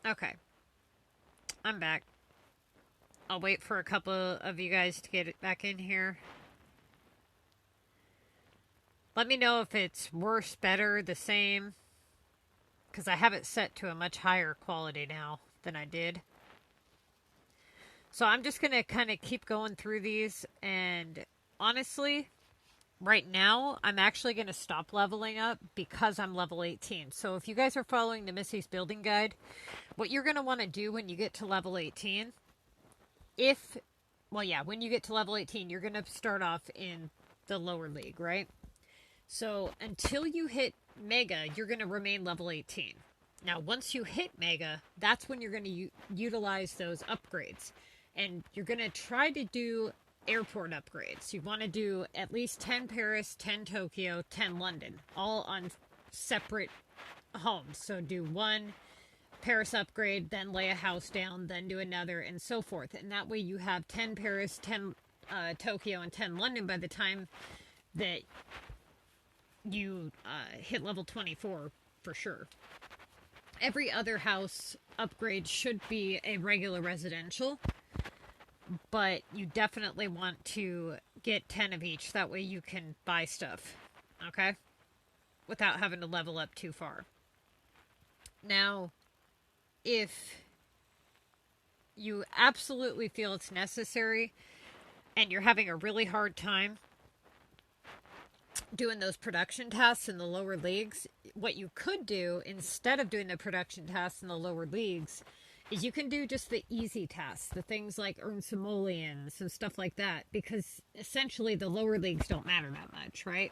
Okay, I'm back. I'll wait for a couple of you guys to get it back in here. Let me know if it's worse, better, the same, because I have it set to a much higher quality now than I did. So I'm just going to kind of keep going through these, and honestly, right now, I'm actually going to stop leveling up because I'm level 18. So if you guys are following the Missy's Building Guide, what you're going to want to do when you get to level 18, when you get to level 18, you're going to start off in the lower league, right? So until you hit Mega, you're going to remain level 18. Now, once you hit Mega, that's when you're going to utilize those upgrades. And you're going to try to do airport upgrades. You want to do at least 10 Paris, 10 Tokyo, 10 London, all on separate homes. So do one Paris upgrade, then lay a house down, then do another, and so forth. And that way you have 10 Paris, 10 Tokyo, and 10 London by the time that you hit level 24 for sure. Every other house upgrade should be a regular residential, but you definitely want to get 10 of each. That way you can buy stuff, okay? Without having to level up too far. Now, if you absolutely feel it's necessary and you're having a really hard time doing those production tasks in the lower leagues, what you could do instead of doing the production tasks in the lower leagues is you can do just the easy tasks, the things like earn simoleons and stuff like that, because essentially the lower leagues don't matter that much, right?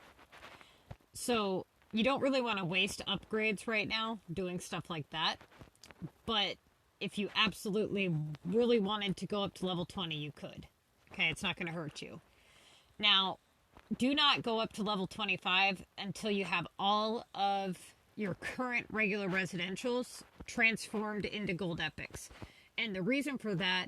So you don't really want to waste upgrades right now doing stuff like that. But if you absolutely really wanted to go up to level 20, you could. Okay, it's not going to hurt you. Now, do not go up to level 25 until you have all of your current regular residentials transformed into gold epics. And the reason for that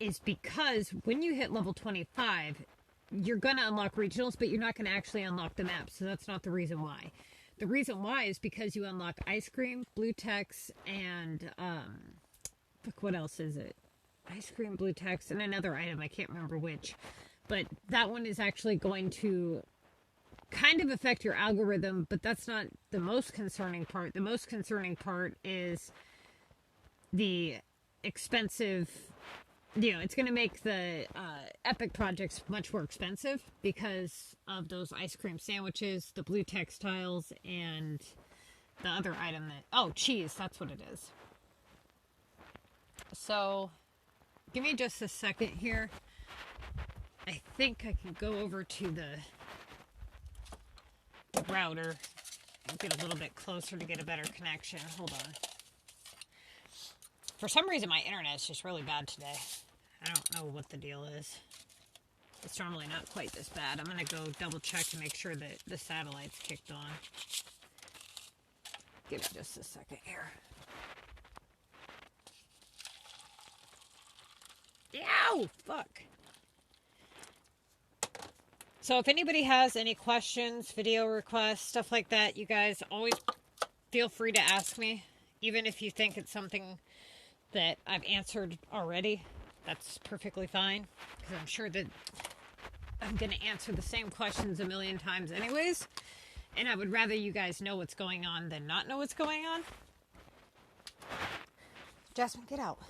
is because when you hit level 25, you're going to unlock regionals, but you're not going to actually unlock the map. So that's not the reason why. The reason why is because you unlock ice cream, blue text, and what else is it? Ice cream, blue text, and another item. I can't remember which. But that one is actually going to kind of affect your algorithm, but that's not the most concerning part. The most concerning part is the expensive, it's going to make the epic projects much more expensive because of those ice cream sandwiches, the blue textiles, and the other item cheese, that's what it is. So, give me just a second here. I think I can go over to the router and get a little bit closer to get a better connection. Hold on. For some reason, my internet is just really bad today. I don't know what the deal is. It's normally not quite this bad. I'm going to go double check to make sure that the satellite's kicked on. Give me just a second here. Ow! Fuck. So if anybody has any questions, video requests, stuff like that, you guys always feel free to ask me. Even if you think it's something that I've answered already, that's perfectly fine. Because I'm sure that I'm going to answer the same questions a million times anyways. And I would rather you guys know what's going on than not know what's going on. Jasmine, get out.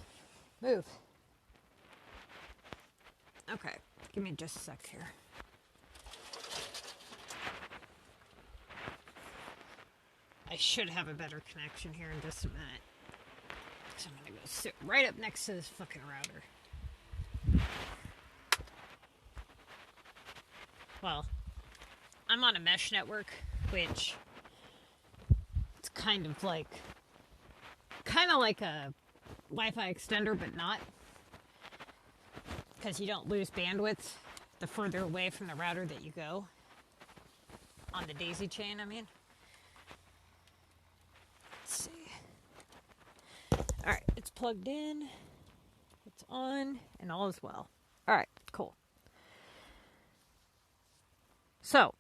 Move. Okay, give me just a sec here. I should have a better connection here in just a minute. So I'm going to go sit right up next to this fucking router. Well, I'm on a mesh network, which it's kind of like a Wi-Fi extender, but not. Because you don't lose bandwidth the further away from the router that you go. On the daisy chain, I mean. Let's see. Alright, it's plugged in. It's on, and all is well. Alright, cool. So,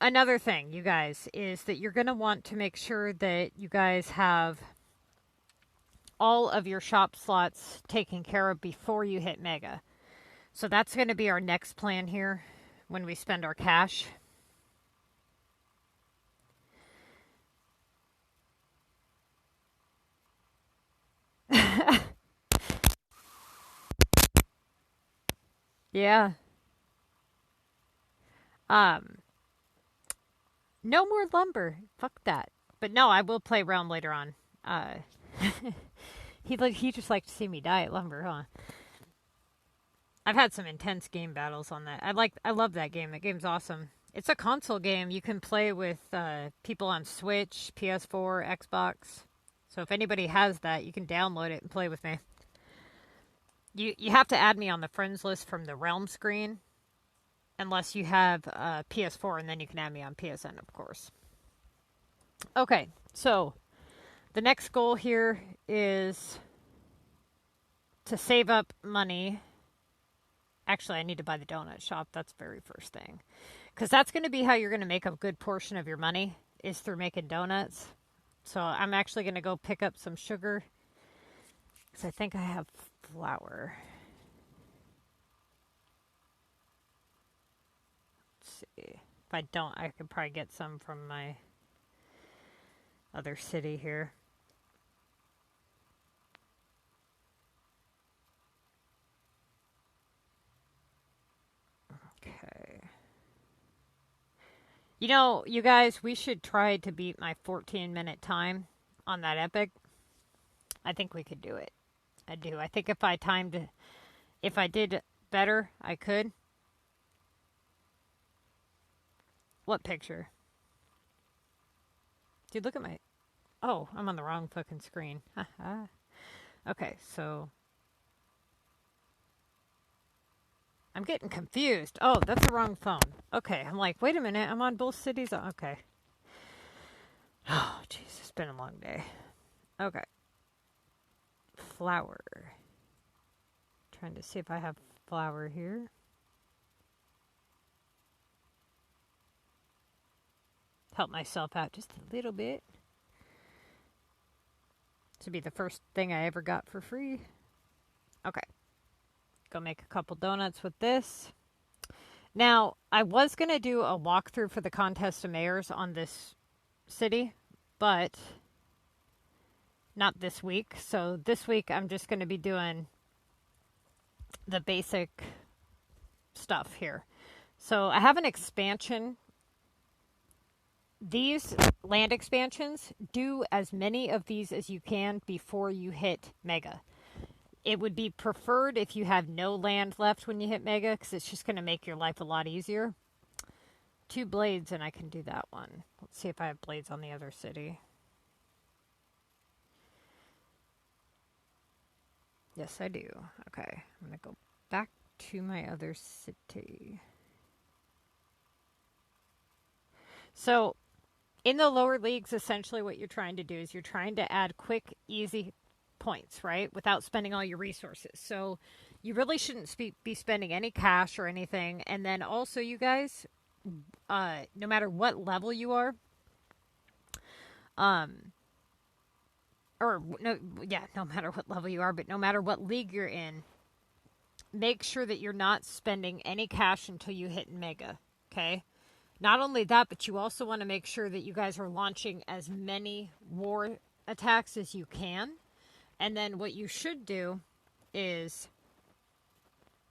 another thing, you guys, is that you're going to want to make sure that you guys have all of your shop slots taken care of before you hit Mega. So that's going to be our next plan here when we spend our cash. Yeah. No more lumber. Fuck that. But no, I will play around later on. He just liked to see me die at lumber, huh? I've had some intense game battles on that. I love that game. That game's awesome. It's a console game. You can play with people on Switch, PS4, Xbox. So if anybody has that, you can download it and play with me. You have to add me on the friends list from the Realm screen, unless you have PS4, and then you can add me on PSN, of course. Okay, so the next goal here is to save up money. Actually, I need to buy the donut shop. That's the very first thing. Because that's going to be how you're going to make a good portion of your money, is through making donuts. So I'm actually going to go pick up some sugar, because I think I have flour. Let's see. If I don't, I could probably get some from my other city here. Okay. You know, you guys, we should try to beat my 14-minute time on that epic. I think we could do it. I do. I think if I did better, I could. What picture? Dude, look at my... Oh, I'm on the wrong fucking screen. Okay, so... I'm getting confused. Oh, that's the wrong phone. Okay, I'm like, wait a minute, I'm on both cities. Okay. Oh, jeez, it's been a long day. Okay. Flour. Trying to see if I have flour here. Help myself out just a little bit. This would be the first thing I ever got for free. Okay. Go make a couple donuts with this. Now, I was going to do a walkthrough for the contest of mayors on this city, but not this week. So this week I'm just going to be doing the basic stuff here. So I have an expansion. These land expansions, do as many of these as you can before you hit Mega. It would be preferred if you have no land left when you hit Mega, because it's just going to make your life a lot easier. 2 blades, and I can do that one. Let's see if I have blades on the other city. Yes, I do. Okay, I'm going to go back to my other city. So, in the lower leagues, essentially what you're trying to do is you're trying to add quick, easy points, right? Without spending all your resources. So, you really shouldn't be spending any cash or anything. And then also, you guys, no matter what level you are, no matter what level you are, but no matter what league you're in, make sure that you're not spending any cash until you hit Mega, okay? Not only that, but you also want to make sure that you guys are launching as many war attacks as you can. And then what you should do is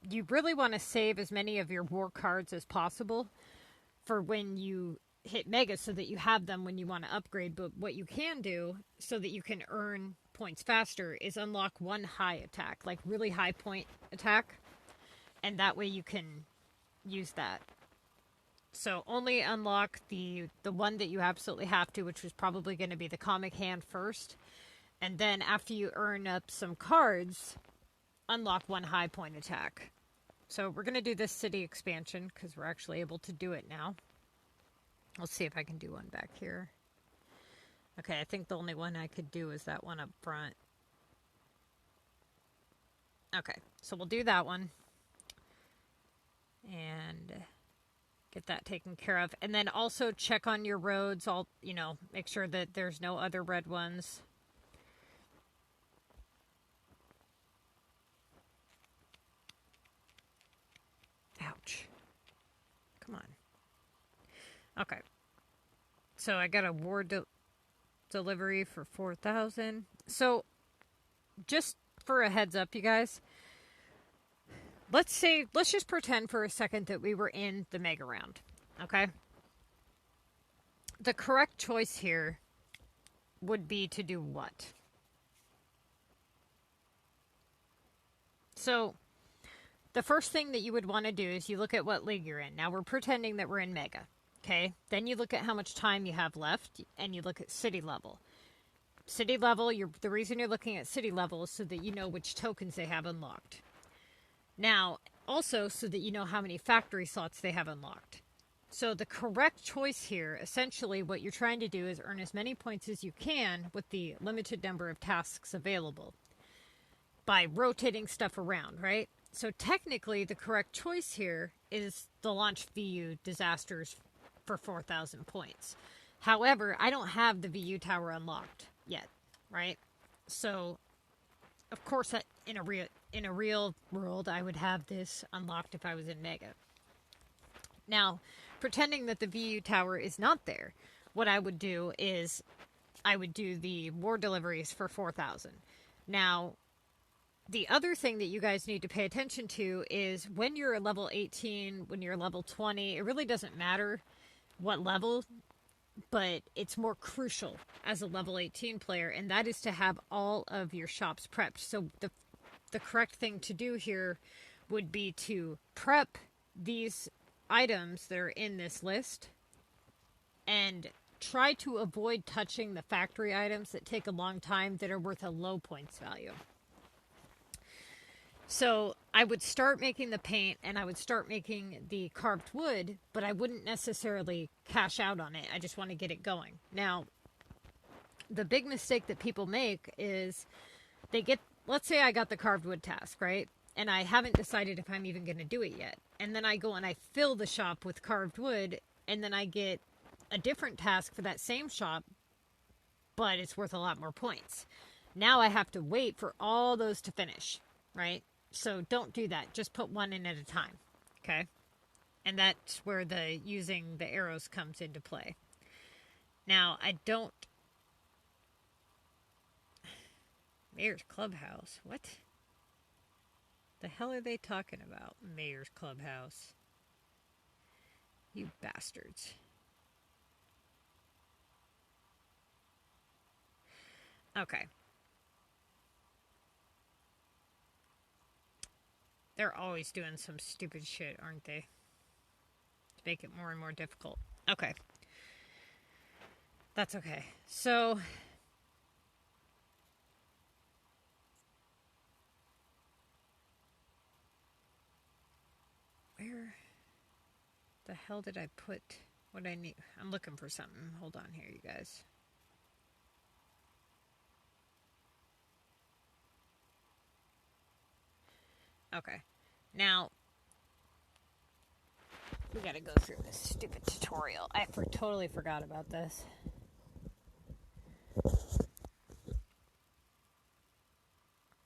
you really want to save as many of your war cards as possible for when you hit Mega, so that you have them when you want to upgrade. But what you can do so that you can earn points faster is unlock one high attack, like really high point attack. And that way you can use that. So only unlock the one that you absolutely have to, which is probably going to be the comic hand first. And then after you earn up some cards, unlock one high point attack. So we're going to do this city expansion because we're actually able to do it now. Let's see if I can do one back here. Okay, I think the only one I could do is that one up front. Okay, so we'll do that one. And get that taken care of. And then also check on your roads. Make sure that there's no other red ones. Okay. So I got a war delivery for 4,000. So just for a heads up, you guys, let's just pretend for a second that we were in the mega round. Okay. The correct choice here would be to do what? So the first thing that you would want to do is you look at what league you're in. Now we're pretending that we're in mega. Okay. Then you look at how much time you have left and you look at city level. City level, the reason you're looking at city level is so that you know which tokens they have unlocked. Now, also so that you know how many factory slots they have unlocked. So the correct choice here, essentially what you're trying to do is earn as many points as you can with the limited number of tasks available by rotating stuff around, right? So technically the correct choice here is the launch VU disasters for 4,000 points. However, I don't have the VU tower unlocked yet, right? So of course in a real world I would have this unlocked if I was in mega. Now, pretending that the VU tower is not there, what I would do is I would do the war deliveries for 4,000. Now, the other thing that you guys need to pay attention to is when you're a level 18, when you're level 20, it really doesn't matter what level, but it's more crucial as a level 18 player, and that is to have all of your shops prepped. So the correct thing to do here would be to prep these items that are in this list and try to avoid touching the factory items that take a long time that are worth a low points value. So I would start making the paint and I would start making the carved wood, but I wouldn't necessarily cash out on it. I just want to get it going. Now, the big mistake that people make is let's say I got the carved wood task, right? And I haven't decided if I'm even going to do it yet. And then I go and I fill the shop with carved wood, and then I get a different task for that same shop, but it's worth a lot more points. Now I have to wait for all those to finish, right? So don't do that. Just put one in at a time, okay? And that's where the using the arrows comes into play. Now, I don't... Mayor's Clubhouse. What? The hell are they talking about? Mayor's Clubhouse. You bastards. Okay. They're always doing some stupid shit, aren't they? To make it more and more difficult. Okay. That's okay. So... where the hell did I put what I need? I'm looking for something. Hold on here, you guys. Okay. Now, we gotta go through this stupid tutorial. I totally forgot about this.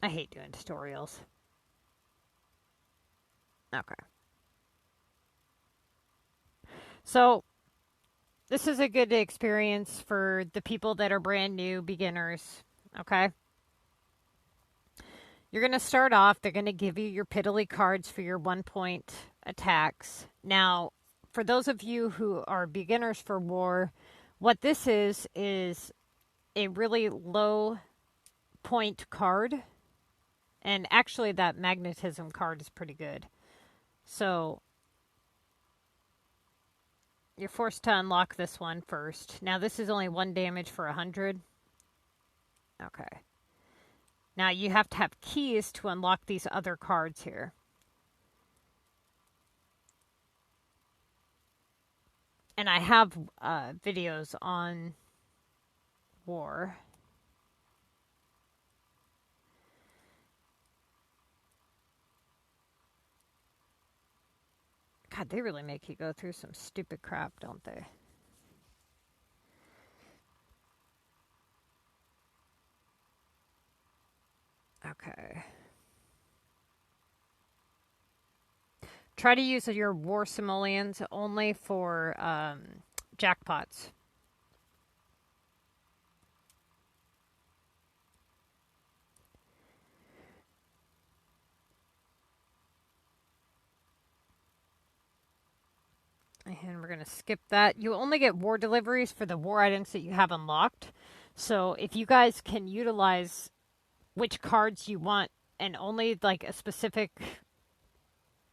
I hate doing tutorials. Okay. So, this is a good experience for the people that are brand new, beginners, okay? You're going to start off, they're going to give you your piddly cards for your 1 point attacks. Now, for those of you who are beginners for war, what this is a really low point card. And actually that magnetism card is pretty good. So... you're forced to unlock this one first. Now, this is only 1 damage for 100. Okay. Now, you have to have keys to unlock these other cards here. And I have videos on war. God, they really make you go through some stupid crap, don't they? Okay. Try to use your war simoleons only for jackpots. And we're going to skip that. You only get war deliveries for the war items that you have unlocked. So if you guys can utilize which cards you want and only like a specific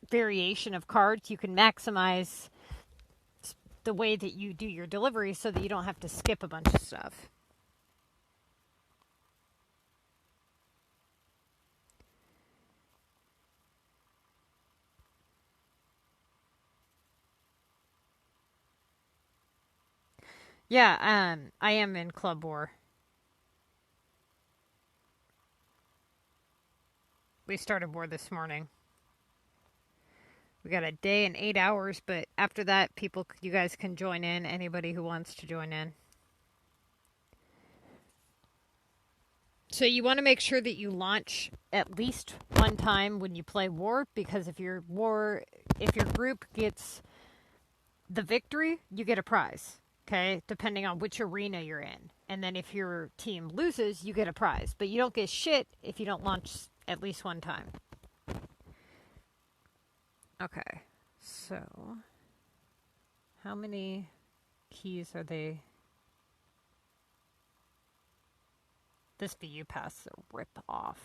variation of cards, you can maximize the way that you do your delivery so that you don't have to skip a bunch of stuff. Yeah, I am in Club War. We started war this morning. We got a day and 8 hours, but after that, you guys can join in, anybody who wants to join in. So you want to make sure that you launch at least one time when you play war, because if your group gets the victory, you get a prize. Okay, depending on which arena you're in. And then if your team loses, you get a prize. But you don't get shit if you don't launch at least one time. Okay, so how many keys are they? This VU pass is a rip off.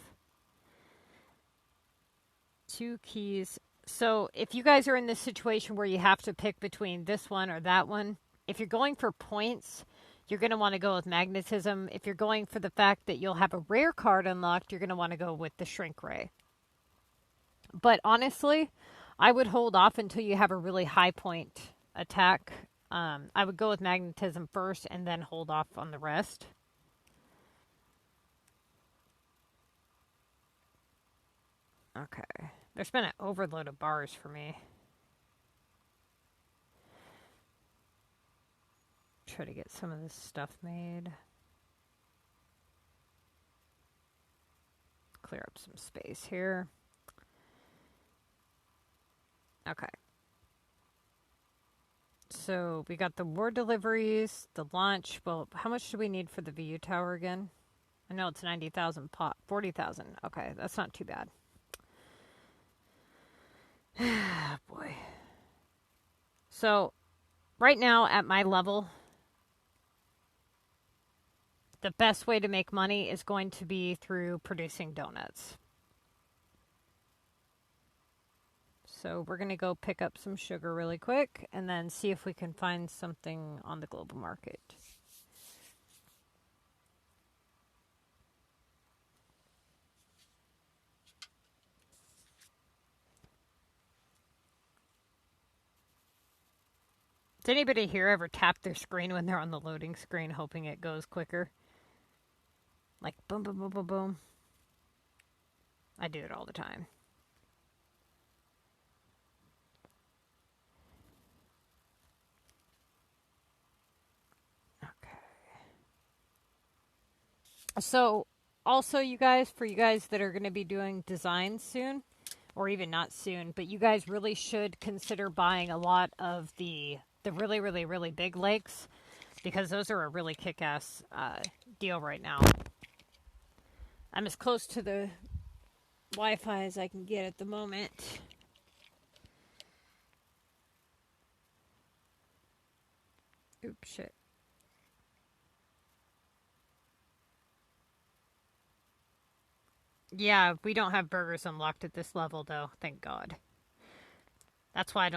2 keys. So if you guys are in this situation where you have to pick between this one or that one, if you're going for points, you're going to want to go with magnetism. If you're going for the fact that you'll have a rare card unlocked, you're going to want to go with the shrink ray. But honestly, I would hold off until you have a really high point attack. I would go with magnetism first and then hold off on the rest. Okay. There's been an overload of bars for me. Try to get some of this stuff made. Clear up some space here. Okay. So we got the war deliveries, the launch. Well, how much do we need for the VU tower again? I know it's 90,000 pot, 40,000. Okay, that's not too bad. Boy. So right now at my level, the best way to make money is going to be through producing donuts. So we're going to go pick up some sugar really quick and then see if we can find something on the global market. Does anybody here ever tap their screen when they're on the loading screen hoping it goes quicker? Like boom, boom, boom, boom, boom. I do it all the time. Okay. So, also you guys, for you guys that are going to be doing designs soon, or even not soon, but you guys really should consider buying a lot of the really, really, really big lakes, because those are a really kick-ass deal right now. I'm as close to the Wi-Fi as I can get at the moment. Oops, shit. Yeah, we don't have burgers unlocked at this level, though. Thank God. That's why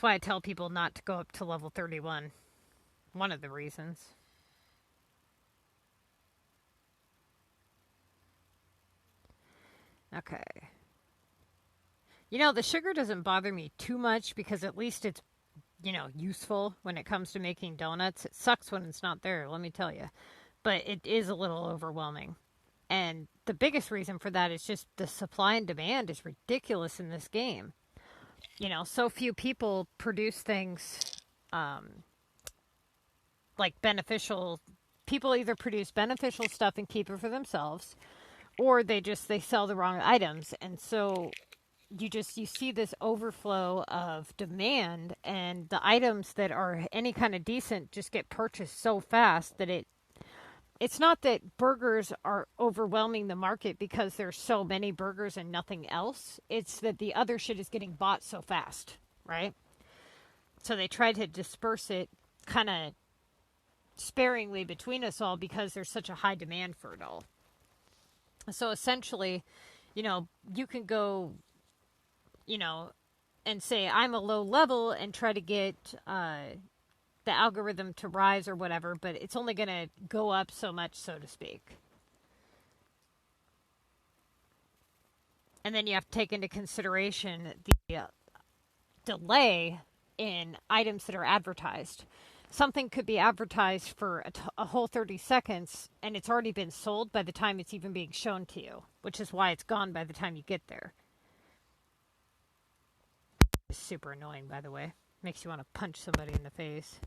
I tell people not to go up to level 31. One of the reasons. Okay. You know, the sugar doesn't bother me too much because at least it's, useful when it comes to making donuts. It sucks when it's not there, let me tell you. But it is a little overwhelming. And the biggest reason for that is just the supply and demand is ridiculous in this game. So few people produce things like beneficial. People either produce beneficial stuff and keep it for themselves, or they sell the wrong items. And so you see this overflow of demand, and the items that are any kind of decent just get purchased so fast that it's not that burgers are overwhelming the market because there's so many burgers and nothing else. It's that the other shit is getting bought so fast, right? So they try to disperse it kind of sparingly between us all because there's such a high demand for it all. So essentially, you can go, and say I'm a low level and try to get the algorithm to rise or whatever, but it's only going to go up so much, so to speak. And then you have to take into consideration the delay in items that are advertised. Something could be advertised for a whole 30 seconds, and it's already been sold by the time it's even being shown to you, which is why it's gone by the time you get there. It's super annoying, by the way. Makes you want to punch somebody in the face.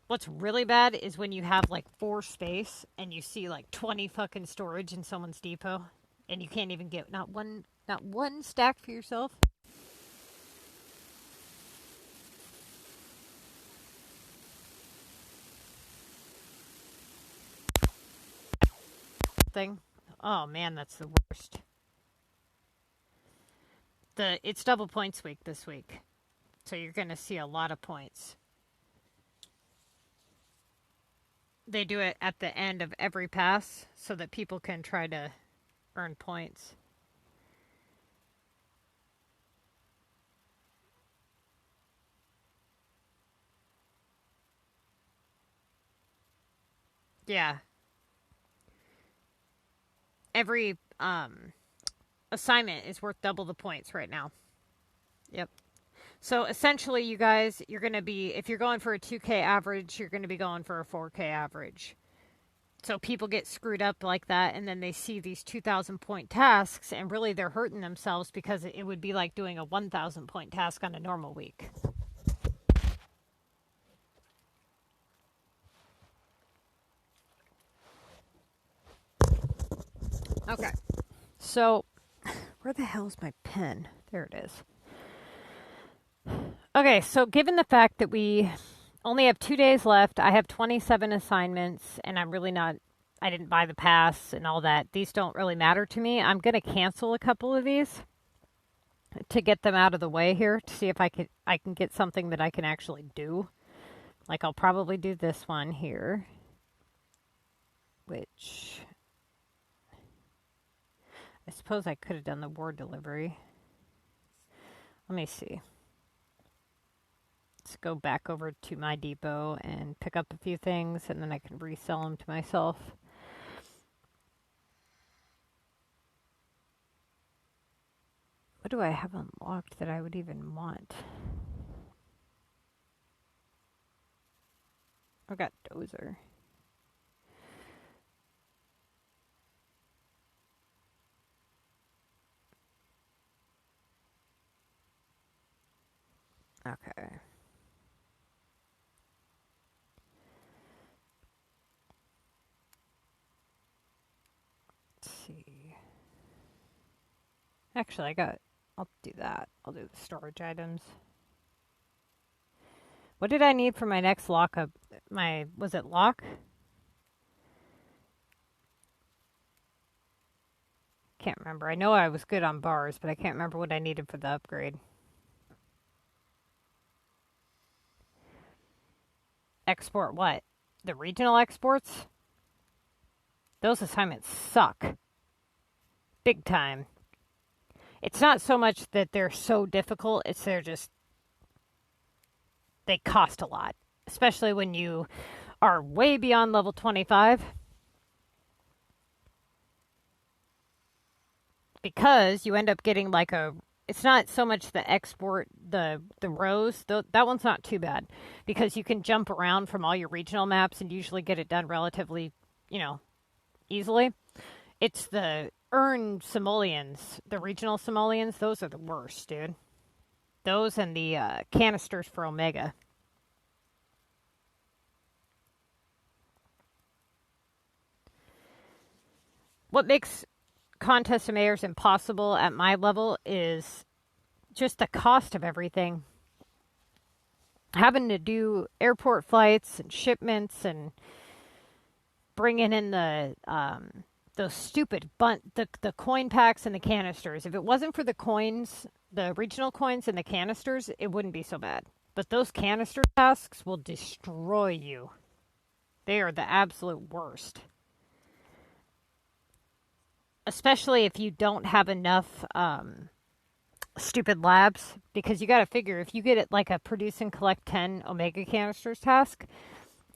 What's really bad is when you have like 4 space and you see like 20 fucking storage in someone's depot, and you can't even get not one stack for yourself. Thing. Oh man, that's the worst. It's double points week this week, so you're going to see a lot of points. They do it at the end of every pass so that people can try to earn points. Yeah. Every assignment is worth double the points right now. Yep. So essentially, you guys, you're going to be, if you're going for a 2K average, you're going to be going for a 4K average. So people get screwed up like that, and then they see these 2,000 point tasks, and really they're hurting themselves because it would be like doing a 1,000 point task on a normal week. Okay. So, where the hell's my pen? There it is. Okay, so given the fact that we only have 2 days left, I have 27 assignments, and I didn't buy the pass and all that. These don't really matter to me. I'm going to cancel a couple of these to get them out of the way here to see if I can get something that I can actually do. Like, I'll probably do this one here, which I suppose I could have done the ward delivery. Let me see. Let's go back over to my depot and pick up a few things, and then I can resell them to myself. What do I have unlocked that I would even want? I've got Dozer. Okay. Let's see. Actually, I'll do that. I'll do the storage items. What did I need for my next lockup? Was it lock? Can't remember. I know I was good on bars, but I can't remember what I needed for the upgrade. Export what? The regional exports? Those assignments suck. Big time. It's not so much that they're so difficult, it's they cost a lot. Especially when you are way beyond level 25. Because you end up getting like it's not so much the export, the rows. That one's not too bad. Because you can jump around from all your regional maps and usually get it done relatively, easily. It's the earned simoleons, the regional simoleons. Those are the worst, dude. Those and the canisters for Omega. What makes contest of mayors impossible at my level is just the cost of everything. Having to do airport flights and shipments and bringing in the those stupid the coin packs and the canisters. If it wasn't for the coins, the regional coins and the canisters, it wouldn't be so bad. But those canister tasks will destroy you. They are the absolute worst. Especially if you don't have enough stupid labs, because you got to figure if you get it like a produce and collect 10 Omega canisters task,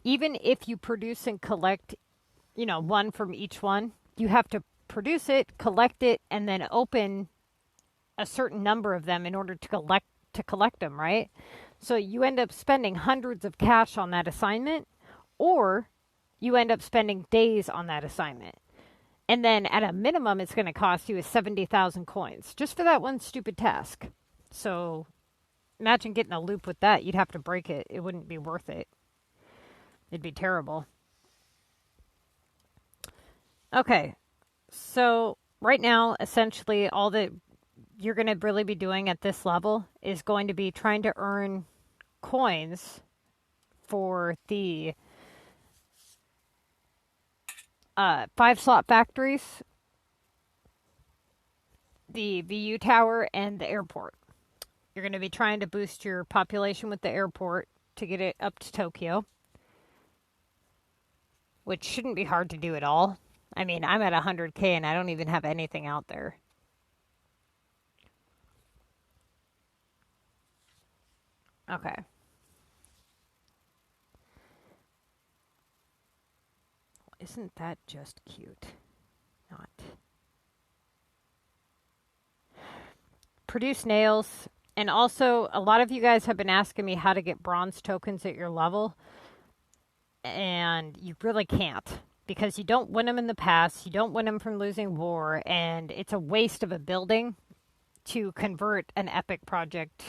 even if you produce and collect, one from each one, you have to produce it, collect it, and then open a certain number of them in order to collect them, right? So you end up spending hundreds of cash on that assignment, or you end up spending days on that assignment. And then at a minimum, it's going to cost you 70,000 coins just for that one stupid task. So imagine getting a loop with that. You'd have to break it. It wouldn't be worth it. It'd be terrible. Okay. So right now, essentially, all that you're going to really be doing at this level is going to be trying to earn coins for the 5-slot factories, the VU Tower, and the airport. You're going to be trying to boost your population with the airport to get it up to Tokyo, which shouldn't be hard to do at all. I mean, I'm at 100K and I don't even have anything out there. Okay. Isn't that just cute? Not. Produce nails. And also, a lot of you guys have been asking me how to get bronze tokens at your level. And you really can't. Because you don't win them in the past. You don't win them from losing war. And it's a waste of a building to convert an epic project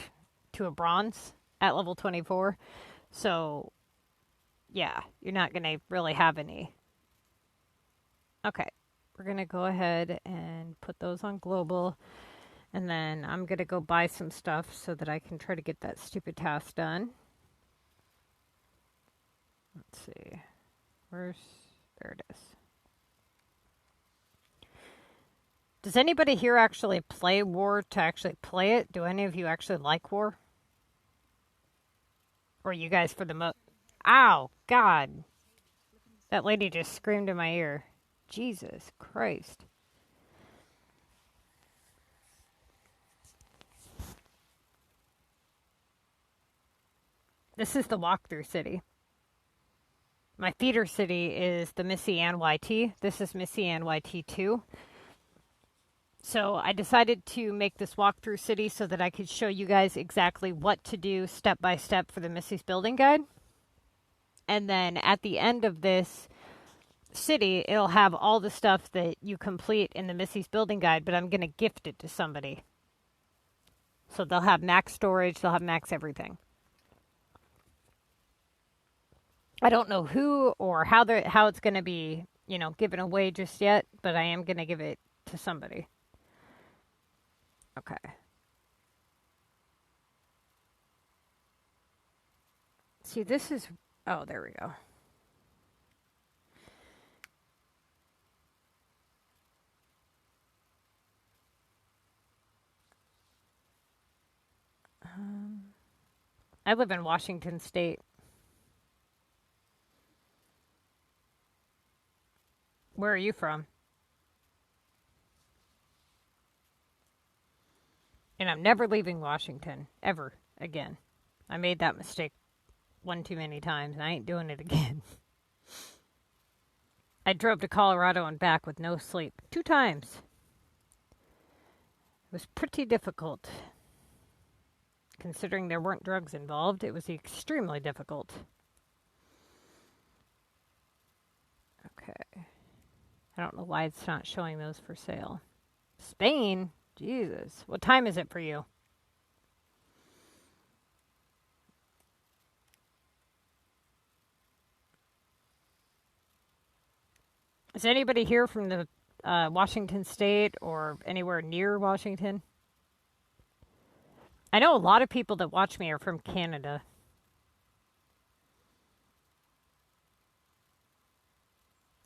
to a bronze at level 24. So, yeah, you're not going to really have any. Okay, we're going to go ahead and put those on global. And then I'm going to go buy some stuff so that I can try to get that stupid task done. Let's see. There it is. Does anybody here actually play war to actually play it? Do any of you actually like war? Or you guys for the Ow, God. That lady just screamed in my ear. Jesus Christ. This is the walkthrough city. My feeder city is the MissyAnneTTVYT. This is MissyAnneTTVYT 2. So I decided to make this walkthrough city so that I could show you guys exactly what to do step by step for the Missy's Building Guide. And then at the end of this city, it'll have all the stuff that you complete in the Missy's Building Guide, but I'm going to gift it to somebody. So they'll have max storage, they'll have max everything. I don't know who or how it's going to be, given away just yet, but I am going to give it to somebody. Okay. See, this is... Oh, there we go. I live in Washington State. Where are you from? And I'm never leaving Washington, ever, again. I made that mistake one too many times, and I ain't doing it again. I drove to Colorado and back with no sleep 2 times. It was pretty difficult. Considering there weren't drugs involved, it was extremely difficult. Okay. I don't know why it's not showing those for sale. Spain? Jesus. What time is it for you? Is anybody here from the Washington State or anywhere near Washington? I know a lot of people that watch me are from Canada.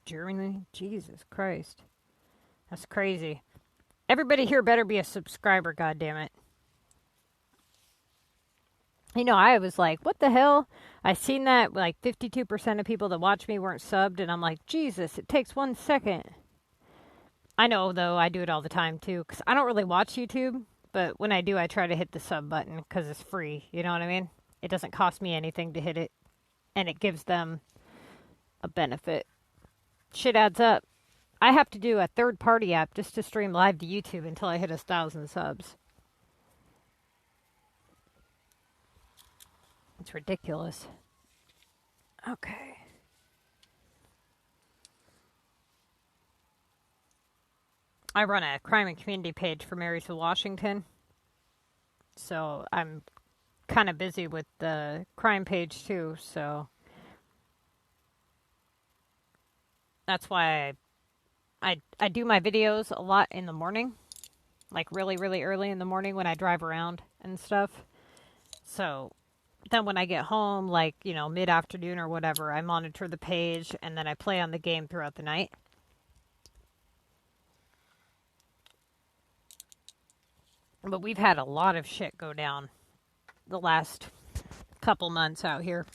Germany? Jesus Christ. That's crazy. Everybody here better be a subscriber, goddammit. You know, I was like, what the hell? I seen that like 52% of people that watch me weren't subbed, and I'm like, Jesus, it takes 1 second. I know, though, I do it all the time, too, because I don't really watch YouTube, but when I do, I try to hit the sub button because it's free, you know what I mean? It doesn't cost me anything to hit it, and it gives them a benefit. Shit adds up. I have to do a third-party app just to stream live to YouTube until I hit 1,000 subs. It's ridiculous. Okay. I run a crime and community page for Marys of Washington. So I'm kind of busy with the crime page too. So that's why I do my videos a lot in the morning. Like really, really early in the morning when I drive around and stuff. So then when I get home, like, you know, mid-afternoon or whatever, I monitor the page and then I play on the game throughout the night. But we've had a lot of shit go down the last couple months out here.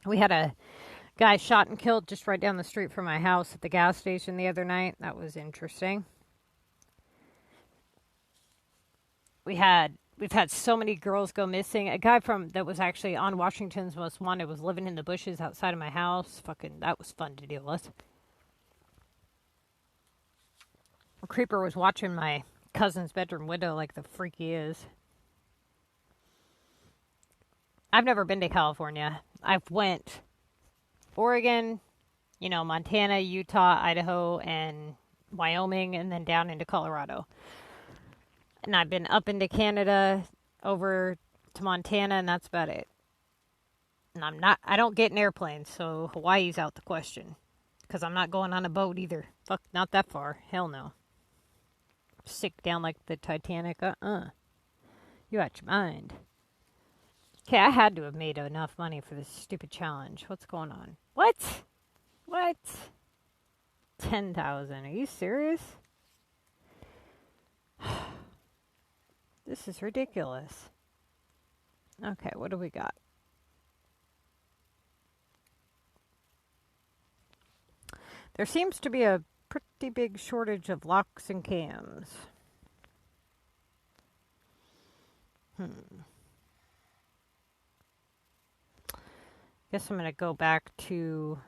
We had a guy shot and killed just right down the street from my house at the gas station the other night. That was interesting. We've had so many girls go missing. A guy that was actually on Washington's Most Wanted was living in the bushes outside of my house. Fucking, that was fun to deal with. A creeper was watching my cousin's bedroom window like the freak he is. I've never been to California. I've went Oregon, you know, Montana, Utah, Idaho, and Wyoming, and then down into Colorado. And I've been up into Canada, over to Montana, and that's about it. And I don't get in airplanes, so Hawaii's out the question. Because I'm not going on a boat either. Fuck, not that far. Hell no. Sick down like the Titanic. You out your mind. Okay, I had to have made enough money for this stupid challenge. What's going on? What? 10,000. Are you serious? This is ridiculous. Okay, what do we got? There seems to be a pretty big shortage of locks and cams. Guess I'm going to go back to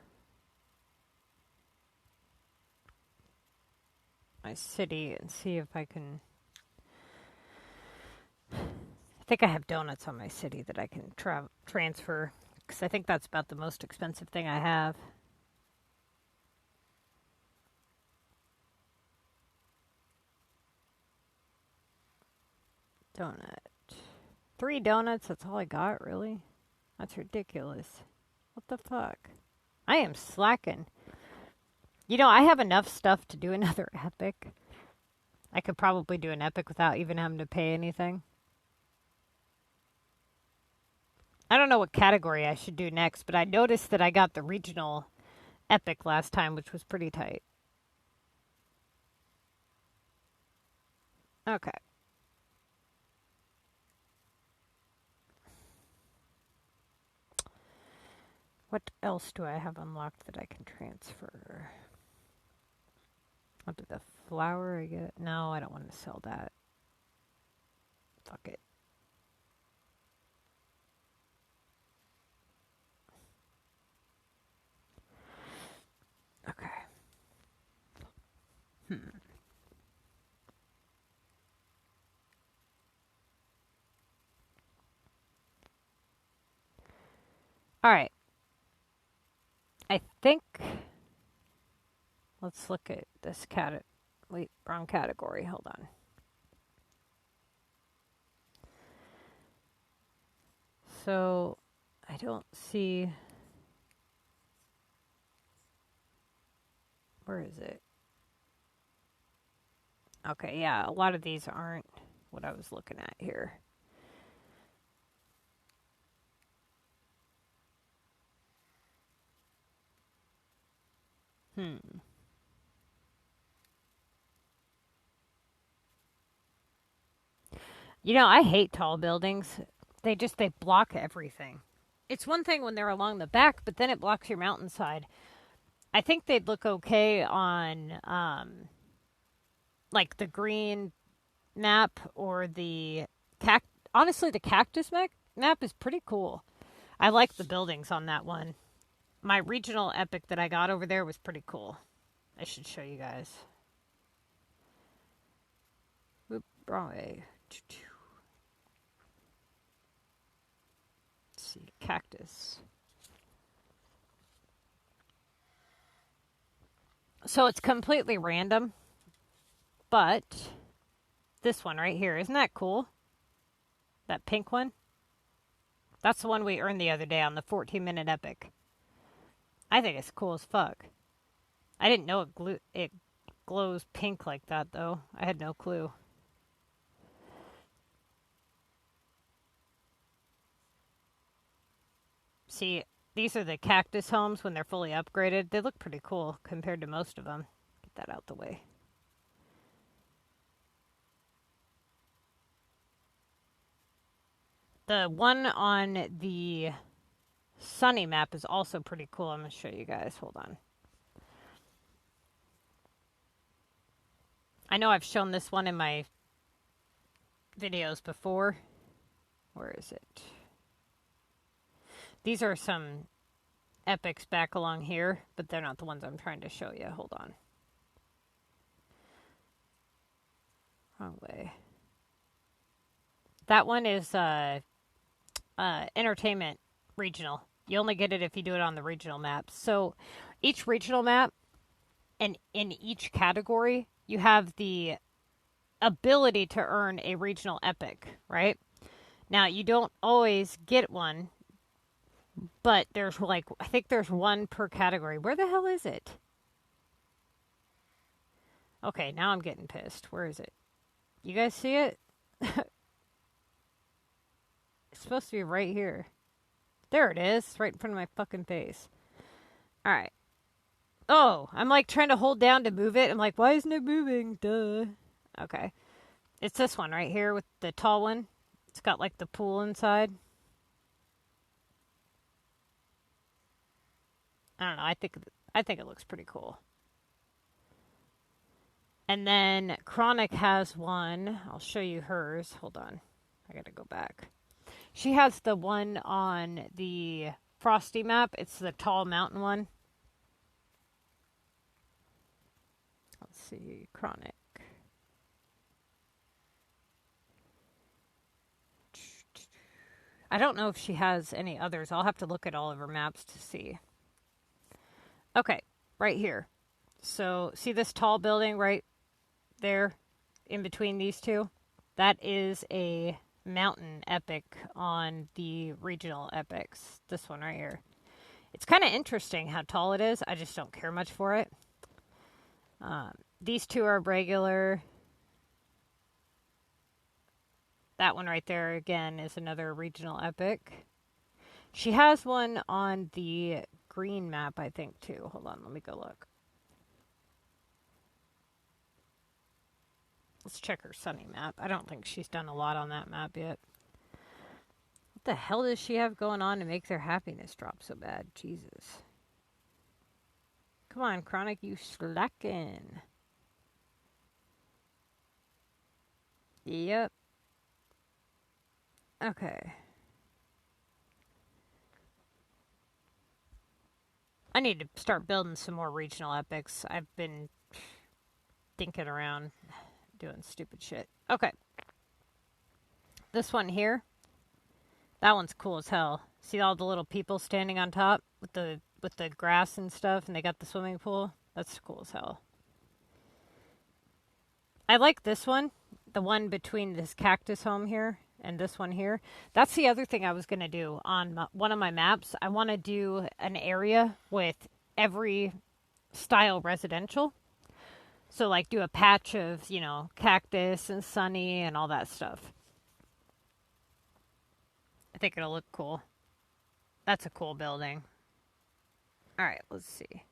my city and see if I can... I think I have donuts on my city that I can transfer, because I think that's about the most expensive thing I have. Donut. 3 donuts, that's all I got, really? That's ridiculous. What the fuck? I am slacking. You know, I have enough stuff to do another epic. I could probably do an epic without even having to pay anything. I don't know what category I should do next, but I noticed that I got the regional epic last time, which was pretty tight. Okay. What else do I have unlocked that I can transfer? I'll do the flower I get. No, I don't want to sell that. Fuck it. Okay. All right. I think... Let's look at this Wait, wrong category. Hold on. So, I don't see... Where is it? Okay, yeah, a lot of these aren't what I was looking at here. You know, I hate tall buildings. They block everything. It's one thing when they're along the back, but then it blocks your mountainside. I think they'd look okay on like the green map or the honestly the cactus map is pretty cool. I like the buildings on that one. My regional epic that I got over there was pretty cool. I should show you guys. Oop, wrong way. Let's see, cactus. So it's completely random, but this one right here, isn't that cool? That pink one? That's the one we earned the other day on the 14-minute epic. I think it's cool as fuck. I didn't know it glows pink like that, though. I had no clue. See, these are the cactus homes when they're fully upgraded. They look pretty cool compared to most of them. Get that out the way. The one on the sunny map is also pretty cool. I'm going to show you guys. Hold on. I know I've shown this one in my videos before. Where is it? These are some epics back along here, but they're not the ones I'm trying to show you. Hold on. Wrong way. That one is entertainment regional. You only get it if you do it on the regional map. So each regional map and in each category, you have the ability to earn a regional epic, right? Now, you don't always get one, but there's like, I think there's one per category. Where the hell is it? Okay, now I'm getting pissed. Where is it? You guys see it? It's supposed to be right here. There it is, right in front of my fucking face. All right. Oh, I'm like trying to hold down to move it. I'm like, why isn't it moving? Duh. Okay. It's this one right here with the tall one. It's got like the pool inside. I don't know. I think it looks pretty cool. And then Chronic has one. I'll show you hers. Hold on. I got to go back. She has the one on the Frosty map. It's the tall mountain one. Let's see. Chronic. I don't know if she has any others. I'll have to look at all of her maps to see. Okay, right here. So, see this tall building right there in between these two? That is a mountain epic on the regional epics. This one right here. It's kind of interesting how tall it is. I just don't care much for it. These two are regular. That one right there, again, is another regional epic. She has one on the green map, I think, too. Hold on, let me go look. Let's check her sunny map. I don't think she's done a lot on that map yet. What the hell does she have going on to make their happiness drop so bad? Jesus. Come on, Chronic, you slacking. Yep. Okay. I need to start building some more regional epics. I've been thinking around doing stupid shit. Okay. This one here. That one's cool as hell. See all the little people standing on top with the grass and stuff, and they got the swimming pool? That's cool as hell. I like this one. The one between this cactus home here and this one here. That's the other thing I was going to do on one of my maps. I want to do an area with every style residential. So, like, do a patch of, you know, cactus and sunny and all that stuff. I think it'll look cool. That's a cool building. All right, let's see.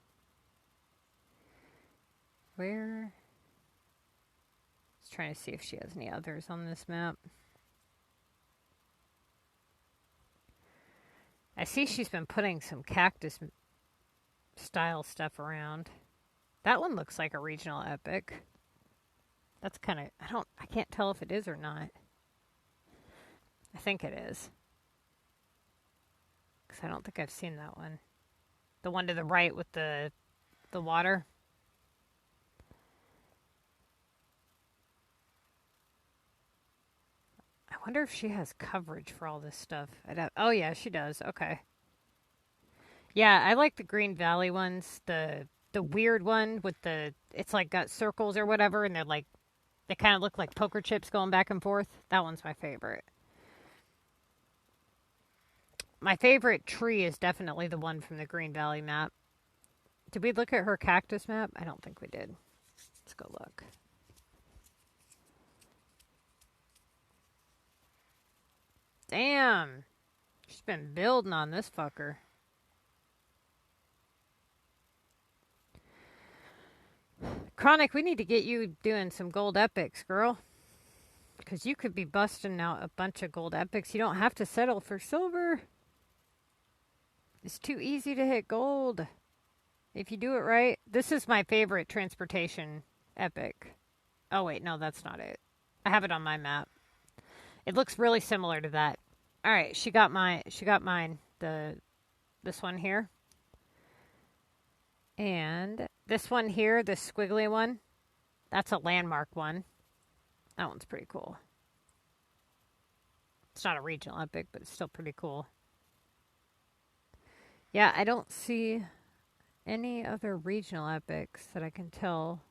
Where? I was trying to see if she has any others on this map. I see she's been putting some cactus style stuff around. That one looks like a regional epic. That's kind of, I can't tell if it is or not. I think it is. Because I don't think I've seen that one. The one to the right with the water. I wonder if she has coverage for all this stuff. Oh yeah, she does. Okay. Yeah, I like the Green Valley ones. The weird one with it's like got circles or whatever, and they kind of look like poker chips going back and forth. That one's my favorite. My favorite tree is definitely the one from the Green Valley map. Did we look at her cactus map? I don't think we did. Let's go look. Damn. She's been building on this fucker. Chronic, we need to get you doing some gold epics, girl. Because you could be busting out a bunch of gold epics. You don't have to settle for silver. It's too easy to hit gold. If you do it right. This is my favorite transportation epic. Oh, wait. No, that's not it. I have it on my map. It looks really similar to that. All right. She got mine. This one here. And this one here, this squiggly one, that's a landmark one. That one's pretty cool. It's not a regional epic, but it's still pretty cool. Yeah, I don't see any other regional epics that I can tell.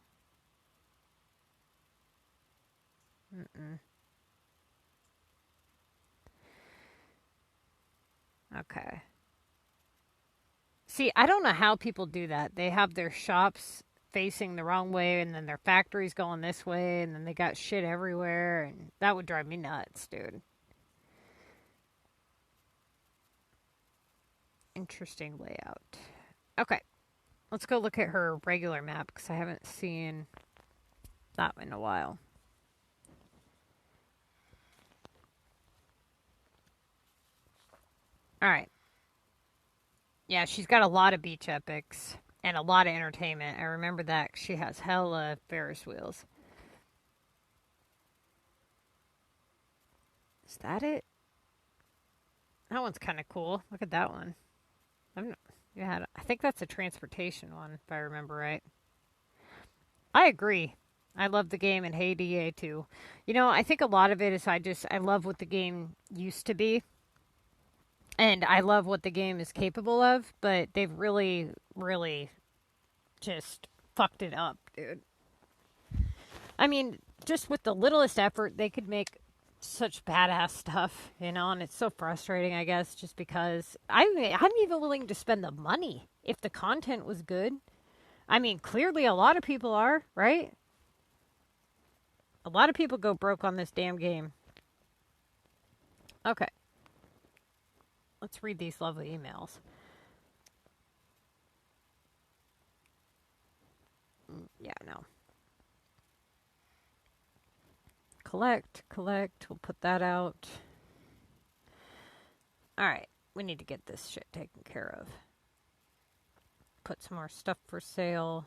Okay. See, I don't know how people do that. They have their shops facing the wrong way, and then their factories going this way, and then they got shit everywhere, and that would drive me nuts, dude. Interesting layout. Okay. Let's go look at her regular map, because I haven't seen that in a while. All right. Yeah, she's got a lot of beach epics and a lot of entertainment. I remember that. She has hella Ferris wheels. Is that it? That one's kind of cool. Look at that one. I think that's a transportation one, if I remember right. I agree. I love the game in Hey DA too. You know, I think a lot of it is I love what the game used to be. And I love what the game is capable of, but they've really, really just fucked it up, dude. I mean, just with the littlest effort, they could make such badass stuff, you know, and it's so frustrating, I guess, just because I'm even willing to spend the money if the content was good. I mean, clearly a lot of people are, right? A lot of people go broke on this damn game. Okay. Let's read these lovely emails. Yeah, no. Collect. We'll put that out. All right. We need to get this shit taken care of. Put some more stuff for sale.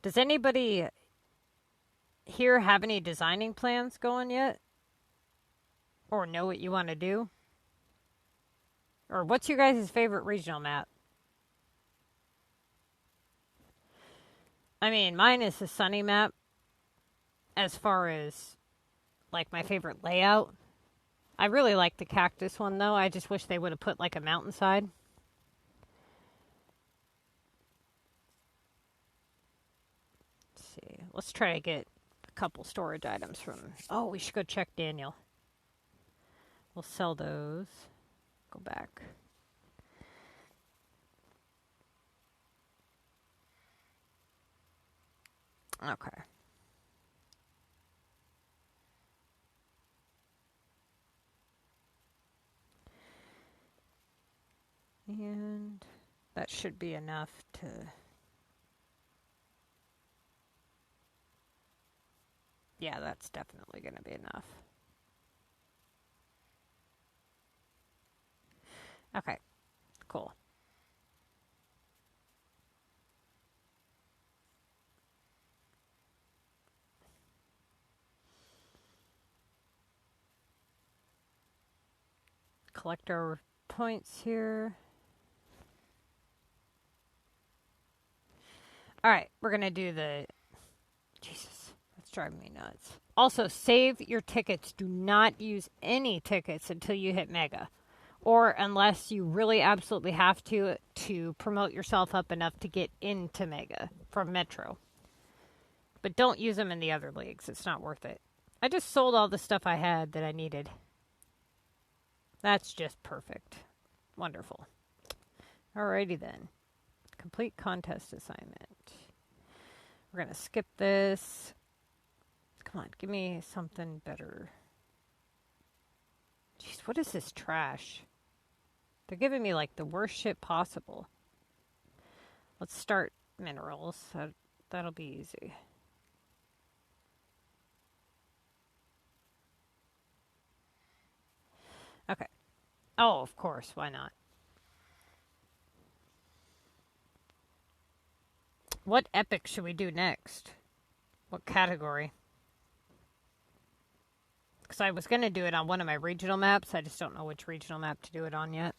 Does anybody here have any designing plans going yet? Or know what you want to do? Or what's your guys' favorite regional map? I mean, mine is the sunny map. As far as, like, my favorite layout. I really like the cactus one, though. I just wish they would have put, like, a mountainside. Let's see. Let's try to get a couple storage items from... Oh, we should go check Daniel. We'll sell those. Go back. Okay. And that should be enough to... Yeah, that's definitely going to be enough. Okay, cool. Collect our points here. All right, we're going to do the... Jesus, that's driving me nuts. Also, save your tickets. Do not use any tickets until you hit Mega. Or unless you really absolutely have to promote yourself up enough to get into Mega from Metro. But don't use them in the other leagues. It's not worth it. I just sold all the stuff I had that I needed. That's just perfect. Wonderful. Alrighty then. Complete contest assignment. We're going to skip this. Come on, give me something better. Jeez, what is this trash? They're giving me like the worst shit possible. Let's start minerals. That'll be easy. Okay. Oh, of course. Why not? What epic should we do next? What category? Because I was going to do it on one of my regional maps. I just don't know which regional map to do it on yet.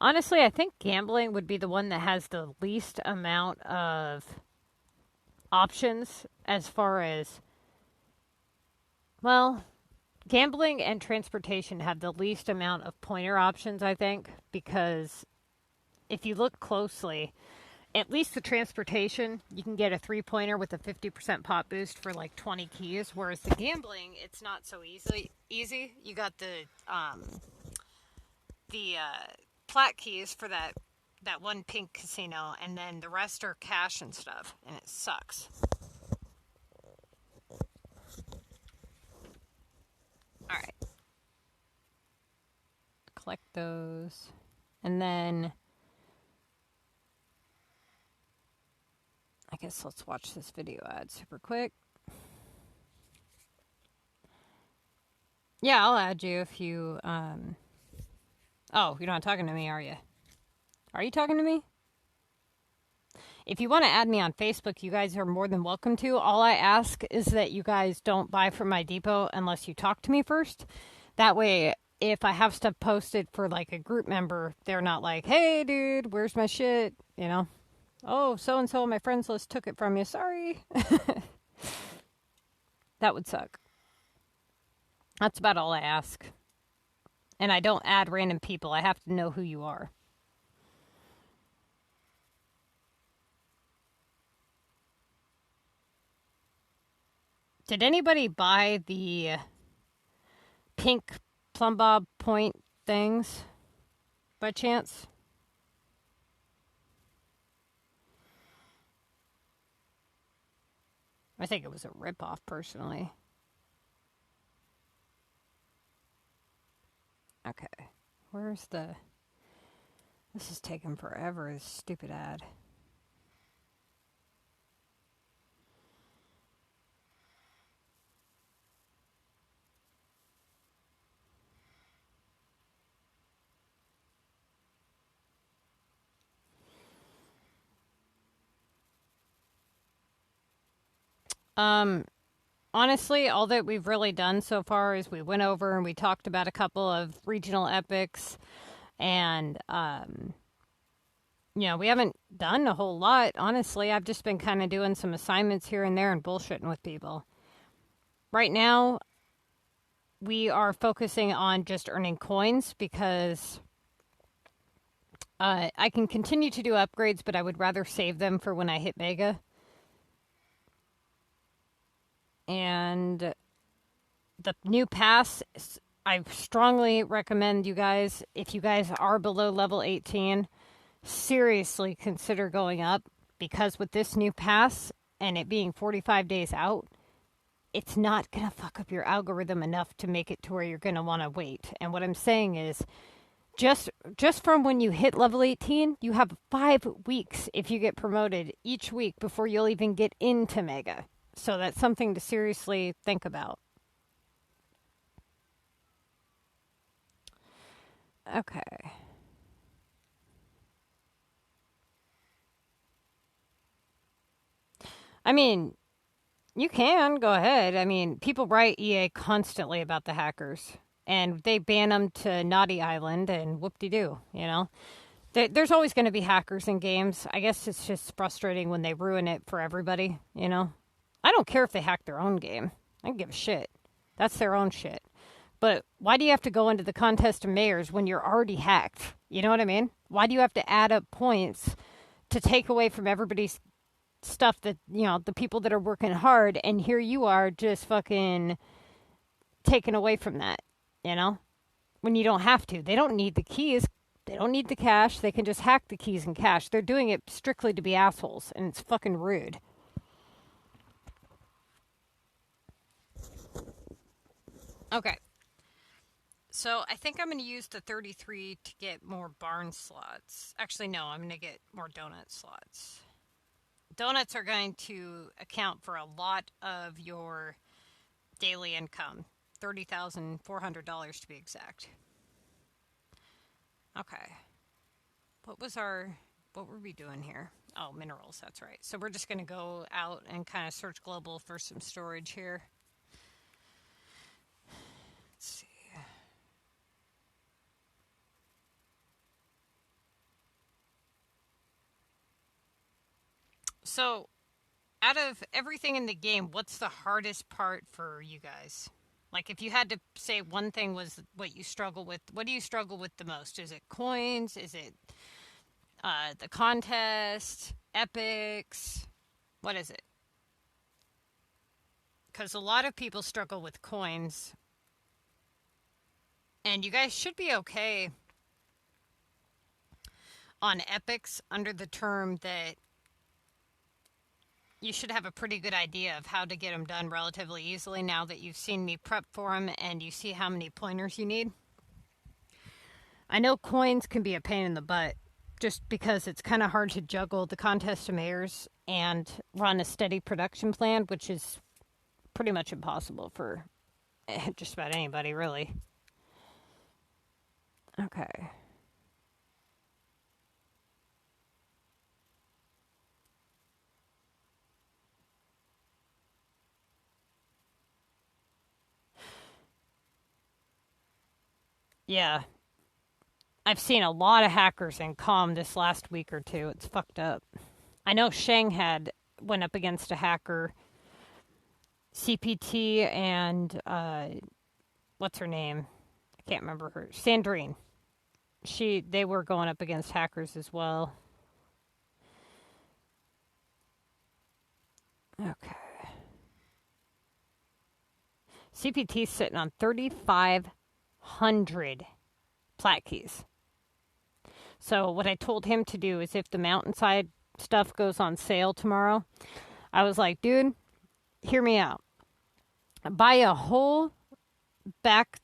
Honestly, I think gambling would be the one that has the least amount of options as far as... Well, gambling and transportation have the least amount of pointer options, I think, because if you look closely, at least the transportation, you can get a 3-pointer with a 50% pop boost for like 20 keys, whereas the gambling, it's not so easy. You got the plat keys for that one pink casino, and then the rest are cash and stuff, and it sucks. Alright. Collect those. And then... I guess let's watch this video ad super quick. Yeah, I'll add you if you... Oh, you're not talking to me, are you? Are you talking to me? If you want to add me on Facebook, you guys are more than welcome to. All I ask is that you guys don't buy from my depot unless you talk to me first. That way, if I have stuff posted for like a group member, they're not like, hey, dude, where's my shit? You know? Oh, so-and-so on my friends list took it from you. Sorry. That would suck. That's about all I ask. And I don't add random people. I have to know who you are. Did anybody buy the pink plumb bob point things by chance? I think it was a ripoff, personally. Okay. Where's the... This is taking forever, this stupid ad. Honestly, all that we've really done so far is we went over and we talked about a couple of regional epics, and, we haven't done a whole lot, honestly. I've just been kind of doing some assignments here and there and bullshitting with people. Right now, we are focusing on just earning coins because I can continue to do upgrades, but I would rather save them for when I hit Mega. And the new pass, I strongly recommend you guys, if you guys are below level 18, seriously consider going up, because with this new pass and it being 45 days out, it's not going to fuck up your algorithm enough to make it to where you're going to want to wait. And what I'm saying is, just from when you hit level 18, you have 5 weeks if you get promoted each week before you'll even get into Mega. So that's something to seriously think about. Okay. I mean, you can go ahead. I mean, people write EA constantly about the hackers, and they ban them to Naughty Island, and whoop-de-doo, you know? There's always going to be hackers in games. I guess it's just frustrating when they ruin it for everybody, you know? I don't care if they hack their own game. I don't give a shit. That's their own shit. But why do you have to go into the contest of mayors when you're already hacked? You know what I mean? Why do you have to add up points to take away from everybody's stuff that, you know, the people that are working hard, and here you are just fucking taken away from that, you know? When you don't have to. They don't need the keys. They don't need the cash. They can just hack the keys and cash. They're doing it strictly to be assholes, and it's fucking rude. Okay. So I think I'm going to use the 33 to get more barn slots. Actually, no, I'm going to get more donut slots. Donuts are going to account for a lot of your daily income. $30,400 to be exact. Okay. What were we doing here? Oh, minerals, that's right. So we're just going to go out and kind of search global for some storage here. Let's see. So, out of everything in the game, what's the hardest part for you guys? Like, if you had to say one thing was what you struggle with, what do you struggle with the most? Is it coins? Is it the contest? Epics? What is it? Because a lot of people struggle with coins. And you guys should be okay on epics under the term that you should have a pretty good idea of how to get them done relatively easily now that you've seen me prep for them and you see how many pointers you need. I know coins can be a pain in the butt just because it's kind of hard to juggle the contest of mayors and run a steady production plan, which is pretty much impossible for just about anybody, really. Okay. Yeah. I've seen a lot of hackers in COM this last week or two. It's fucked up. I know Shang went up against a hacker. CPT and, what's her name? I can't remember her. Sandrine. They were going up against hackers as well. Okay. CPT's sitting on 3,500 plat keys. So what I told him to do is if the mountainside stuff goes on sale tomorrow, I was like, dude, hear me out. Buy the whole back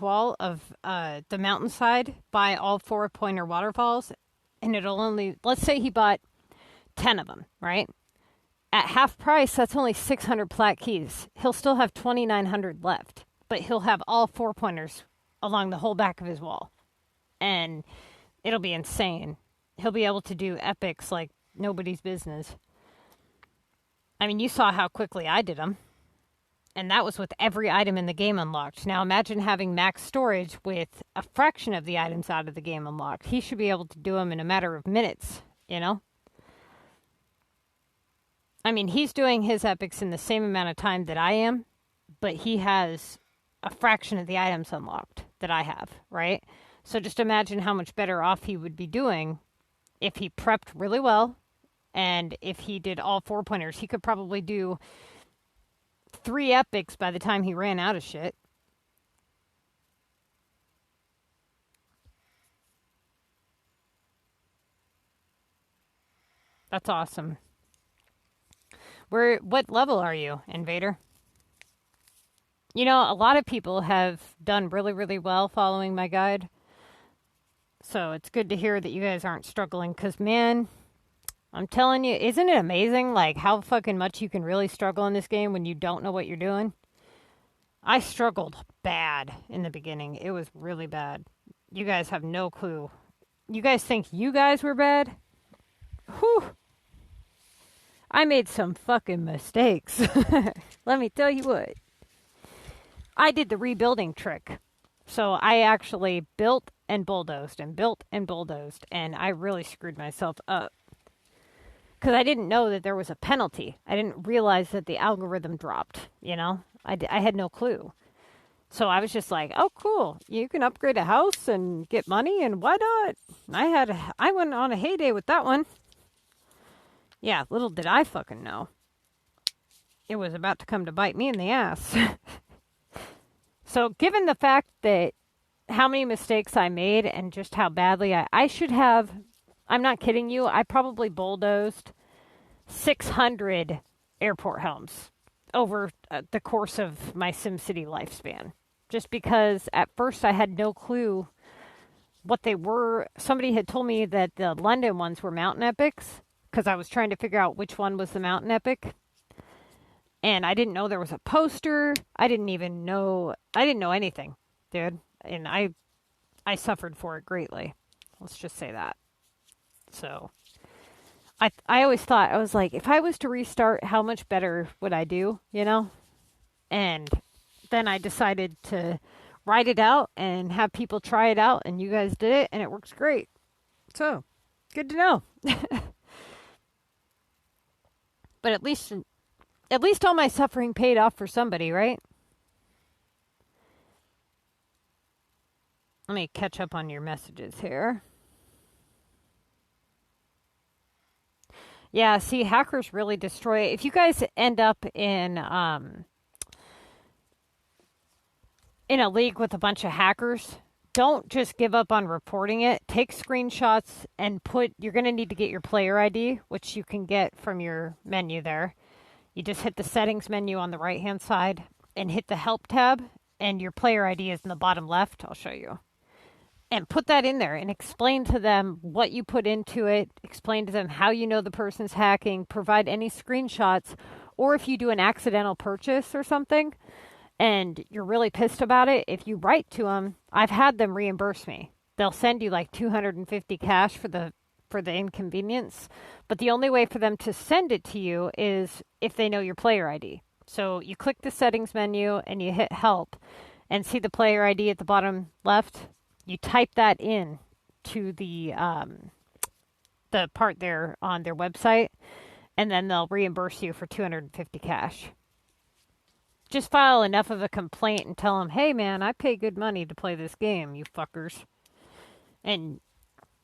wall of the mountainside, buy all 4-pointer waterfalls, and it'll only, let's say he bought 10 of them, right? At half price, that's only 600 plat keys. He'll still have 2,900 left, but he'll have all 4-pointers along the whole back of his wall. And it'll be insane. He'll be able to do epics like nobody's business. I mean, you saw how quickly I did them. And that was with every item in the game unlocked. Now imagine having max storage with a fraction of the items out of the game unlocked. He should be able to do them in a matter of minutes, you know? I mean, he's doing his epics in the same amount of time that I am, but he has a fraction of the items unlocked that I have, right? So just imagine how much better off he would be doing if he prepped really well and if he did all 4-pointers. He could probably do 3 epics by the time he ran out of shit. That's awesome. What level are you, Invader? You know, a lot of people have done really, really well following my guide. So it's good to hear that you guys aren't struggling because, man, I'm telling you, isn't it amazing, like, how fucking much you can really struggle in this game when you don't know what you're doing? I struggled bad in the beginning. It was really bad. You guys have no clue. You guys think you guys were bad? Whew. I made some fucking mistakes. Let me tell you what. I did the rebuilding trick. So I actually built and bulldozed and built and bulldozed, and I really screwed myself up. Because I didn't know that there was a penalty. I didn't realize that the algorithm dropped, you know? I had no clue. So I was just like, oh, cool. You can upgrade a house and get money, and why not? I went on a heyday with that one. Yeah, little did I fucking know. It was about to come to bite me in the ass. So given the fact that how many mistakes I made and just how badly I should have, I'm not kidding you, I probably bulldozed 600 airport homes over the course of my SimCity lifespan. Just because at first I had no clue what they were. Somebody had told me that the London ones were mountain epics because I was trying to figure out which one was the mountain epic. And I didn't know there was a poster. I didn't know anything, dude. And I suffered for it greatly. Let's just say that. So I always thought, I was like, if I was to restart, how much better would I do, you know? And then I decided to write it out and have people try it out, and you guys did it, and it works great. So, good to know. But at least all my suffering paid off for somebody, right? Let me catch up on your messages here. Yeah, see, hackers really destroy it. If you guys end up in a league with a bunch of hackers, don't just give up on reporting it. Take screenshots and you're going to need to get your player ID, which you can get from your menu there. You just hit the settings menu on the right-hand side and hit the help tab, and your player ID is in the bottom left. I'll show you. And put that in there and explain to them what you put into it. Explain to them how you know the person's hacking. Provide any screenshots. Or if you do an accidental purchase or something and you're really pissed about it, if you write to them, I've had them reimburse me. They'll send you like $250 cash for the inconvenience. But the only way for them to send it to you is if they know your player ID. So you click the settings menu and you hit help and see the player ID at the bottom left. You type that in to the part there on their website, and then they'll reimburse you for $250 cash. Just file enough of a complaint and tell them, hey man, I pay good money to play this game, you fuckers. And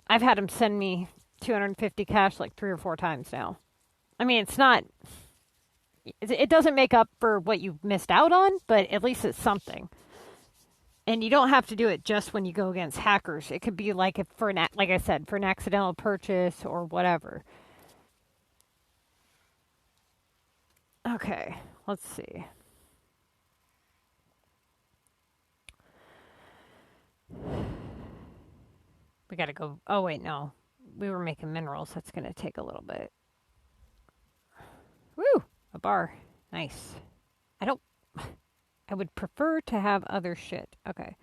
I've had them send me $250 cash like 3 or 4 times now. I mean, it doesn't make up for what you missed out on, but at least it's something. And you don't have to do it just when you go against hackers. It could be like like I said, for an accidental purchase or whatever. Okay, let's see. We gotta go. Oh, wait, no. We were making minerals. That's gonna take a little bit. Woo! A bar. Nice. I would prefer to have other shit. Okay.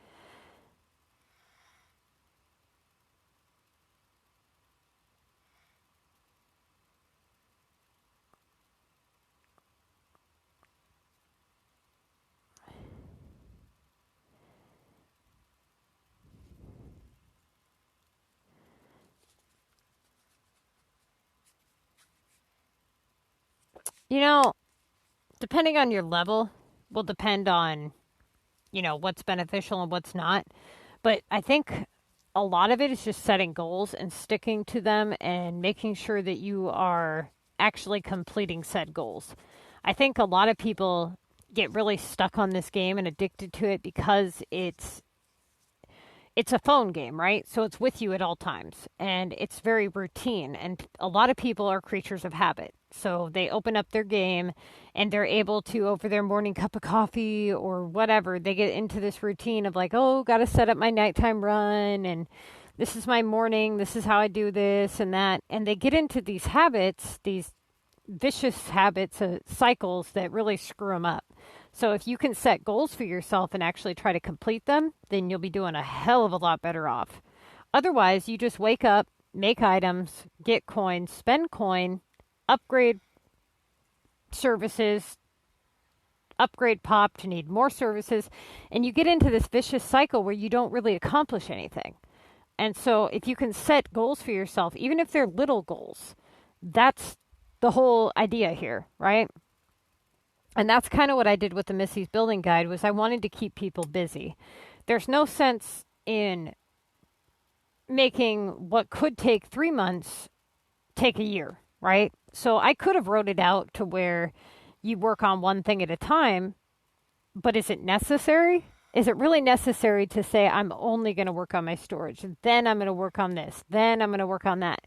You know, depending on your level, will depend on, what's beneficial and what's not. But I think a lot of it is just setting goals and sticking to them and making sure that you are actually completing said goals. I think a lot of people get really stuck on this game and addicted to it because it's it's a phone game, right? So it's with you at all times and it's very routine. And a lot of people are creatures of habit. So they open up their game and they're able to, over their morning cup of coffee or whatever, they get into this routine of like, oh, got to set up my nighttime run. And this is my morning. This is how I do this and that. And they get into these habits, these vicious habits, cycles that really screw them up. So if you can set goals for yourself and actually try to complete them, then you'll be doing a hell of a lot better off. Otherwise, you just wake up, make items, get coins, spend coin, upgrade services, upgrade pop to need more services, and you get into this vicious cycle where you don't really accomplish anything. And so if you can set goals for yourself, even if they're little goals, that's the whole idea here, right? And that's kind of what I did with the Missy's Building Guide, was I wanted to keep people busy. There's no sense in making what could take 3 months take a year, right? So I could have wrote it out to where you work on one thing at a time, but is it necessary? Is it really necessary to say, I'm only going to work on my storage, then I'm going to work on this, then I'm going to work on that?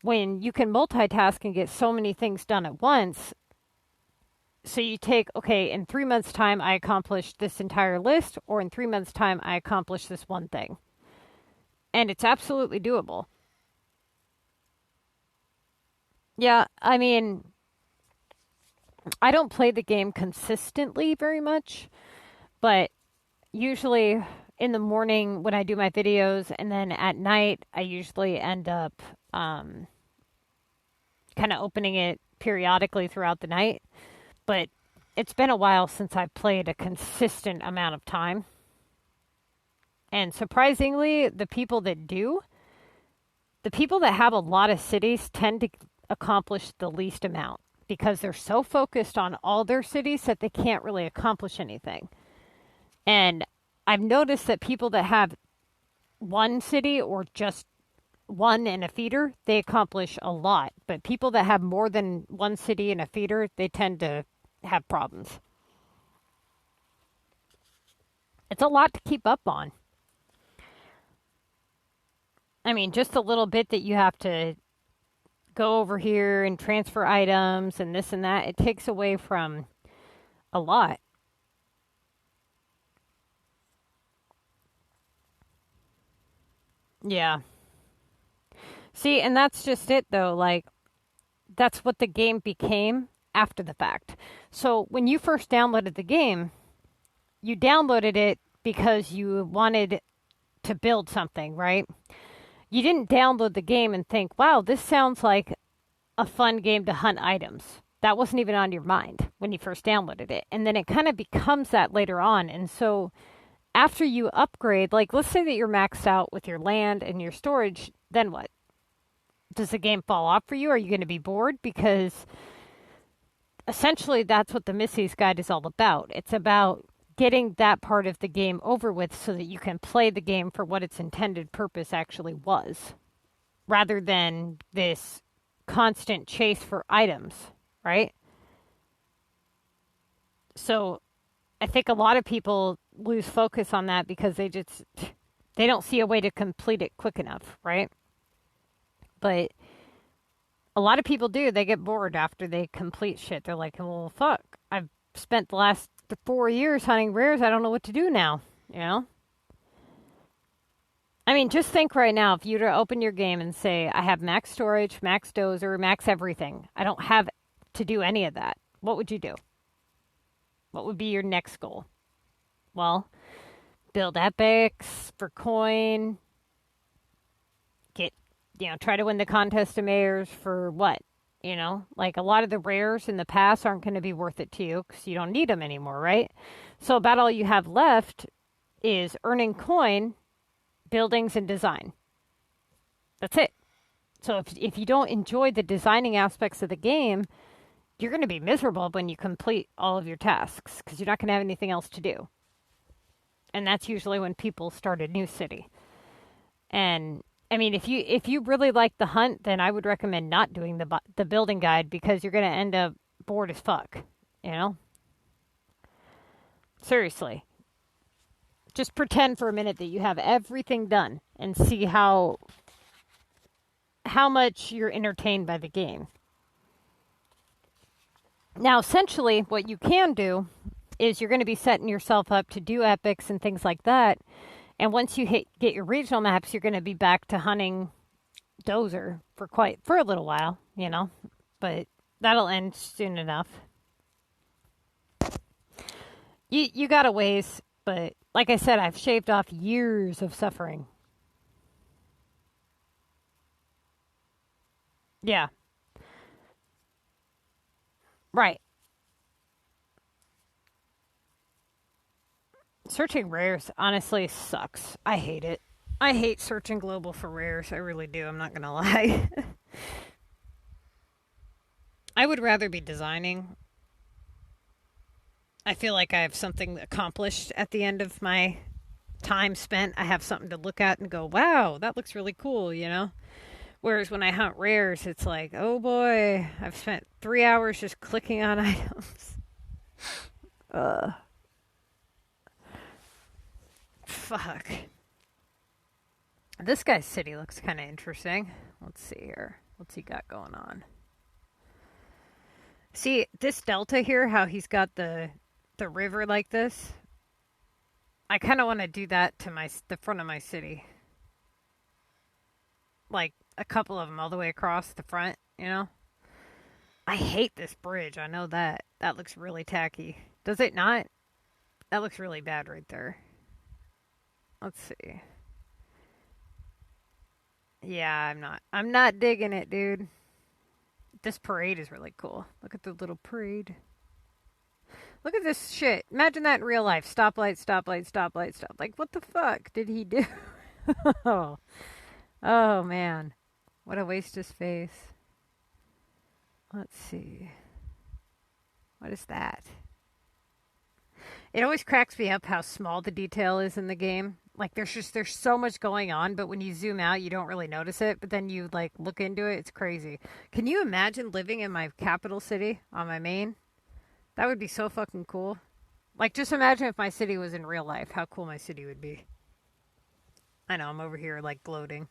When you can multitask and get so many things done at once. So you take, okay, in 3 months' time, I accomplished this entire list, or in 3 months' time, I accomplished this one thing. And it's absolutely doable. Yeah, I mean, I don't play the game consistently very much, but usually in the morning when I do my videos, and then at night, I usually end up kind of opening it periodically throughout the night. But it's been a while since I've played a consistent amount of time. And surprisingly, the people that have a lot of cities tend to accomplish the least amount because they're so focused on all their cities that they can't really accomplish anything. And I've noticed that people that have one city or just one and a feeder, they accomplish a lot. But people that have more than one city and a feeder, they tend to have problems. It's a lot to keep up on. I mean, just a little bit that you have to go over here and transfer items and this and that, it takes away from a lot. Yeah. See, and that's just it, though. Like, that's what the game became after the fact. So when you first downloaded the game, you downloaded it because you wanted to build something, right? You didn't download the game and think, wow, this sounds like a fun game to hunt items. That wasn't even on your mind when you first downloaded it. And then it kind of becomes that later on. And so after you upgrade, like let's say that you're maxed out with your land and your storage, then what? Does the game fall off for you? Are you going to be bored? Because essentially that's what the Missy's Guide is all about. It's about getting that part of the game over with so that you can play the game for what its intended purpose actually was, rather than this constant chase for items, right? So I think a lot of people lose focus on that because they don't see a way to complete it quick enough, right? But a lot of people do. They get bored after they complete shit. They're like, well, fuck. I've spent the last 4 years hunting rares. I don't know what to do now, you know? I mean, just think right now, if you were to open your game and say, I have max storage, max dozer, max everything. I don't have to do any of that. What would you do? What would be your next goal? Well, build epics for coin. Try to win the contest of mayors for what? Like a lot of the rares in the past aren't going to be worth it to you because you don't need them anymore, right? So about all you have left is earning coin, buildings, and design. That's it. So if you don't enjoy the designing aspects of the game, you're going to be miserable when you complete all of your tasks because you're not going to have anything else to do. And that's usually when people start a new city. And I mean, if you really like the hunt, then I would recommend not doing the building guide because you're going to end up bored as fuck, Seriously. Just pretend for a minute that you have everything done and see how much you're entertained by the game. Now, essentially, what you can do is you're going to be setting yourself up to do epics and things like that. And once you get your regional maps, you're going to be back to hunting Dozer for a little while, you know. But that'll end soon enough. You got a ways, but like I said, I've shaved off years of suffering. Yeah. Right. Searching rares honestly sucks. I hate it. I hate searching global for rares. I really do. I'm not going to lie. I would rather be designing. I feel like I have something accomplished at the end of my time spent. I have something to look at and go, wow, that looks really cool, you know? Whereas when I hunt rares, it's like, oh boy, I've spent 3 hours just clicking on items. Fuck. This guy's city looks kind of interesting. Let's see here. What's he got going on? See, this delta here, how he's got the river like this. I kind of want to do that to the front of my city. Like a couple of them all the way across the front, you know? I hate this bridge. I know that. That looks really tacky. Does it not? That looks really bad right there. Let's see. Yeah, I'm not digging it, dude. This parade is really cool. Look at the little parade. Look at this shit. Imagine that in real life. Stoplight, stoplight, stoplight, stop. Like, what the fuck did he do? Oh, man. What a waste of space. Let's see. What is that? It always cracks me up how small the detail is in the game. Like, there's so much going on, but when you zoom out, you don't really notice it. But then you, like, look into it, it's crazy. Can you imagine living in my capital city on my main? That would be so fucking cool. Like, just imagine if my city was in real life, how cool my city would be. I know, I'm over here, like, gloating.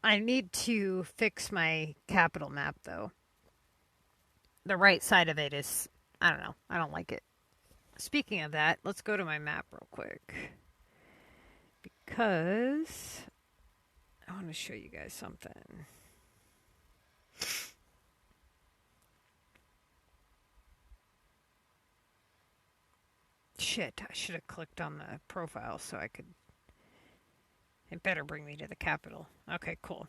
I need to fix my capital map, though. The right side of it is, I don't know, I don't like it. Speaking of that, let's go to my map real quick. Because I want to show you guys something. Shit, I should have clicked on the profile so I could... It better bring me to the capital. Okay, cool.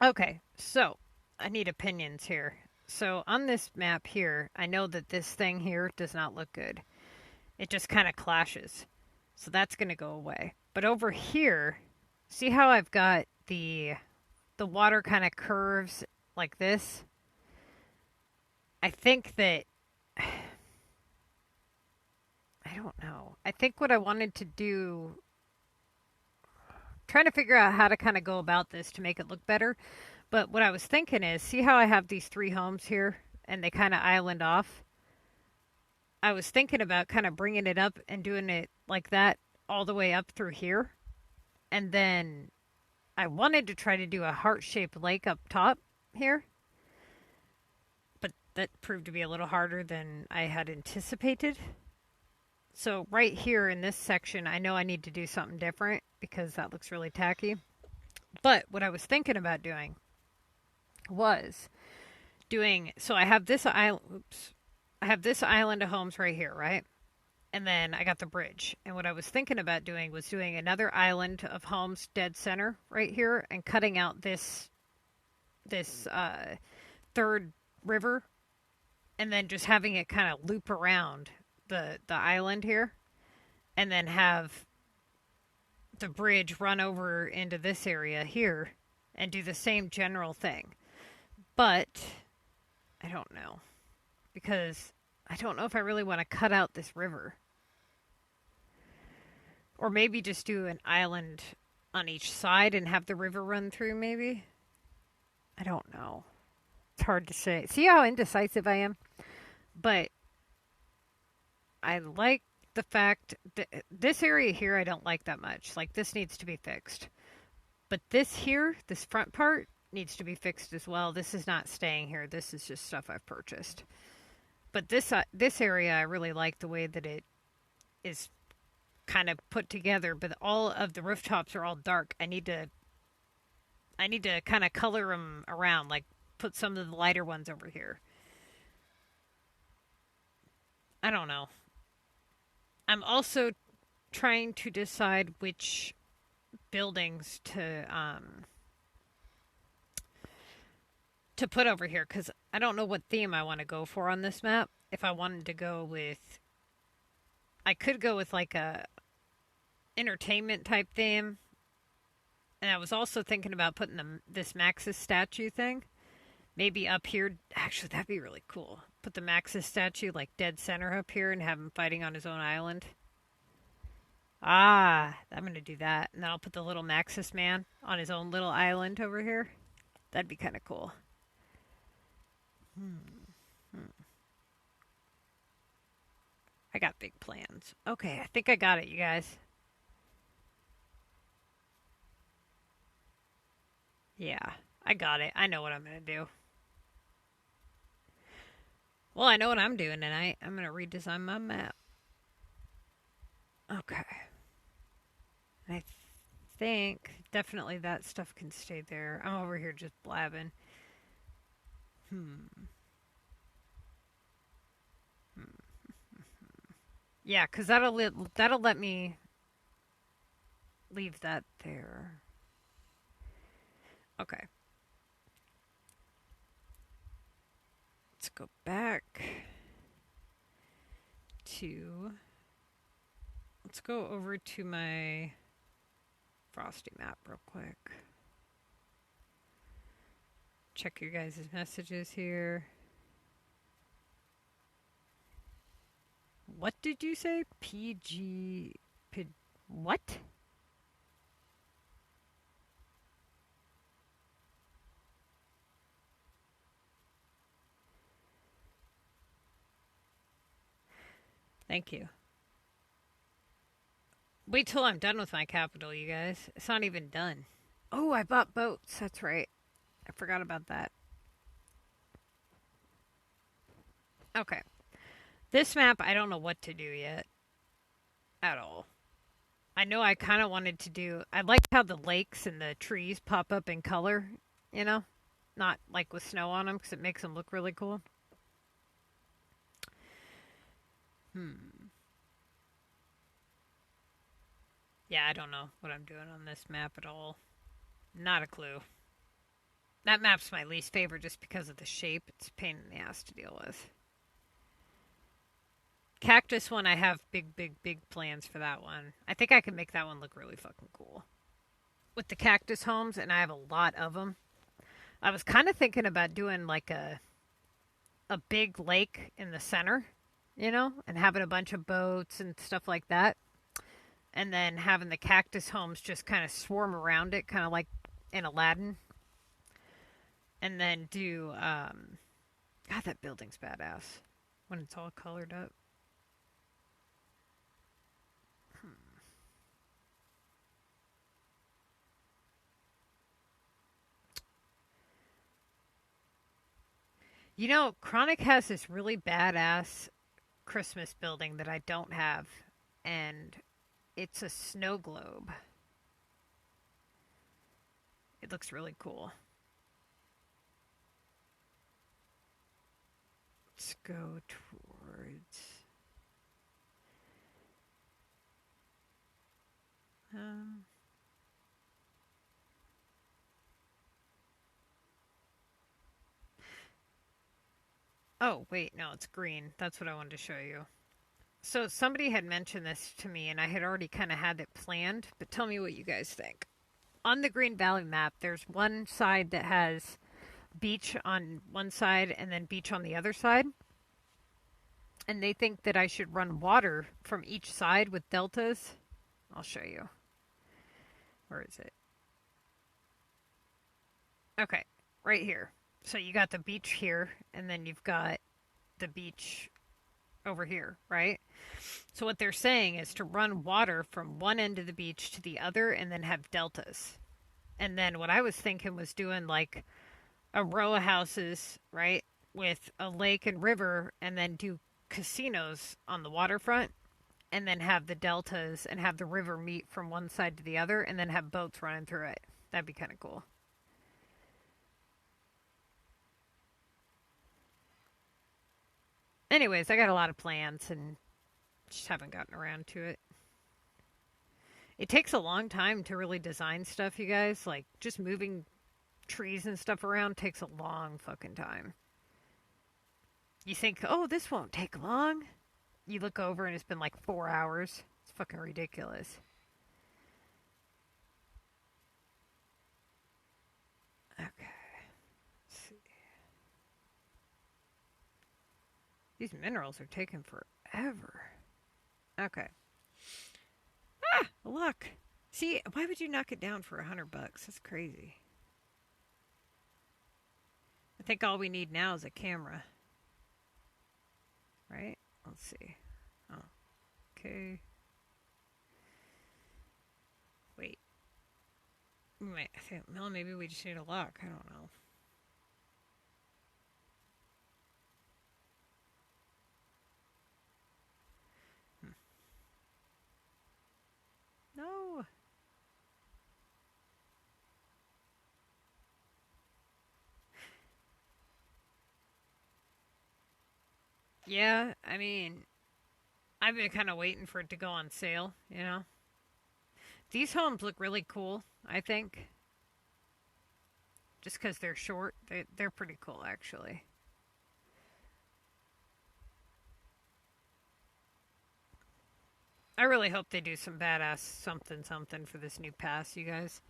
Okay, so I need opinions here. So on this map here, I know that this thing here does not look good. It just kind of clashes. So that's going to go away. But over here, see how I've got the water kind of curves like this? I think that... I don't know. I think what I wanted to do... Trying to figure out how to kind of go about this to make it look better. But what I was thinking is, see how I have these 3 homes here and they kind of island off? I was thinking about kind of bringing it up and doing it like that all the way up through here. And then I wanted to try to do a heart-shaped lake up top here. But that proved to be a little harder than I had anticipated. So right here in this section, I know I need to do something different because that looks really tacky. But what I was thinking about doing was doing, so I have this island, I have this island of homes right here, right? And then I got the bridge. And what I was thinking about doing was doing another island of homes dead center right here and cutting out this third river and then just having it kind of loop around the island here and then have the bridge run over into this area here and do the same general thing. But I don't know, because I don't know if I really want to cut out this river. Or maybe just do an island on each side and have the river run through, maybe? I don't know. It's hard to say. See how indecisive I am? But I like the fact that this area here I don't like that much. Like this needs to be fixed. But this here, this front part needs to be fixed as well. This is not staying here. This is just stuff I've purchased. But this area I really like the way that it is kind of put together, but all of the rooftops are all dark. I need to kind of color them around, like put some of the lighter ones over here. I don't know. I'm also trying to decide which buildings to put over here because I don't know what theme I want to go for on this map. If I wanted to go with, I could go with like a entertainment type theme. And I was also thinking about putting this Maxis statue thing maybe up here. Actually, that'd be really cool. Put the Maxis statue like dead center up here and have him fighting on his own island. Ah, I'm going to do that. And then I'll put the little Maxis man on his own little island over here. That'd be kind of cool. I got big plans. Okay, I think I got it, you guys. Yeah, I got it. I know what I'm going to do. Well, I know what I'm doing tonight. I'm going to redesign my map. Okay. I think definitely that stuff can stay there. I'm over here just blabbing. Yeah, because that'll let me leave that there. Okay. Let's go back to... Let's go over to my Frosty map real quick. Check your guys' messages here. What did you say? PG... What? Thank you. Wait till I'm done with my capital, you guys. It's not even done. Oh, I bought boats. That's right. I forgot about that. Okay. This map, I don't know what to do yet. At all. I know I kind of wanted to do... I like how the lakes and the trees pop up in color, you know? Not like with snow on them, because it makes them look really cool. Yeah, I don't know what I'm doing on this map at all. Not a clue. That map's my least favorite just because of the shape. It's a pain in the ass to deal with. Cactus one, I have big plans for that one. I think I can make that one look really fucking cool. With the cactus homes, and I have a lot of them. I was kind of thinking about doing like a big lake in the center, you know, and having a bunch of boats and stuff like that. And then having the cactus homes just kind of swarm around it, kind of like in Aladdin. And then do, God, that building's badass when it's all colored up. You know, Chronic has this really badass Christmas building that I don't have. And it's a snow globe. It looks really cool. Let's go towards... Oh, wait, no, it's green. That's what I wanted to show you. So somebody had mentioned this to me, and I had already kind of had it planned, but tell me what you guys think. On the Green Valley map, there's one side that has beach on one side and then beach on the other side. And they think that I should run water from each side with deltas. I'll show you. Where is it? Okay, right here. So you got the beach here, and then you've got the beach over here, right? So what they're saying is to run water from one end of the beach to the other and then have deltas. And then what I was thinking was doing like a row of houses, right, with a lake and river, and then do casinos on the waterfront, and then have the deltas and have the river meet from one side to the other, and then have boats running through it. That'd be kind of cool. Anyways, I got a lot of plans and just haven't gotten around to it. It takes a long time to really design stuff, you guys. Like, just moving trees and stuff around takes a long fucking time. You think, oh, this won't take long. You look over and it's been like 4 hours. It's fucking ridiculous. Okay. Let's see. These minerals are taking forever. Okay. Ah, look. See, why would you knock it down for $100? That's crazy. I think all we need now is a camera. Right? Let's see. Oh. Okay. Wait. Well, maybe we just need a lock. I don't know. No. Yeah, I mean, I've been kind of waiting for it to go on sale, you know? These homes look really cool, I think. Just because they're short, they're pretty cool, actually. I really hope they do some badass something something for this new pass, you guys.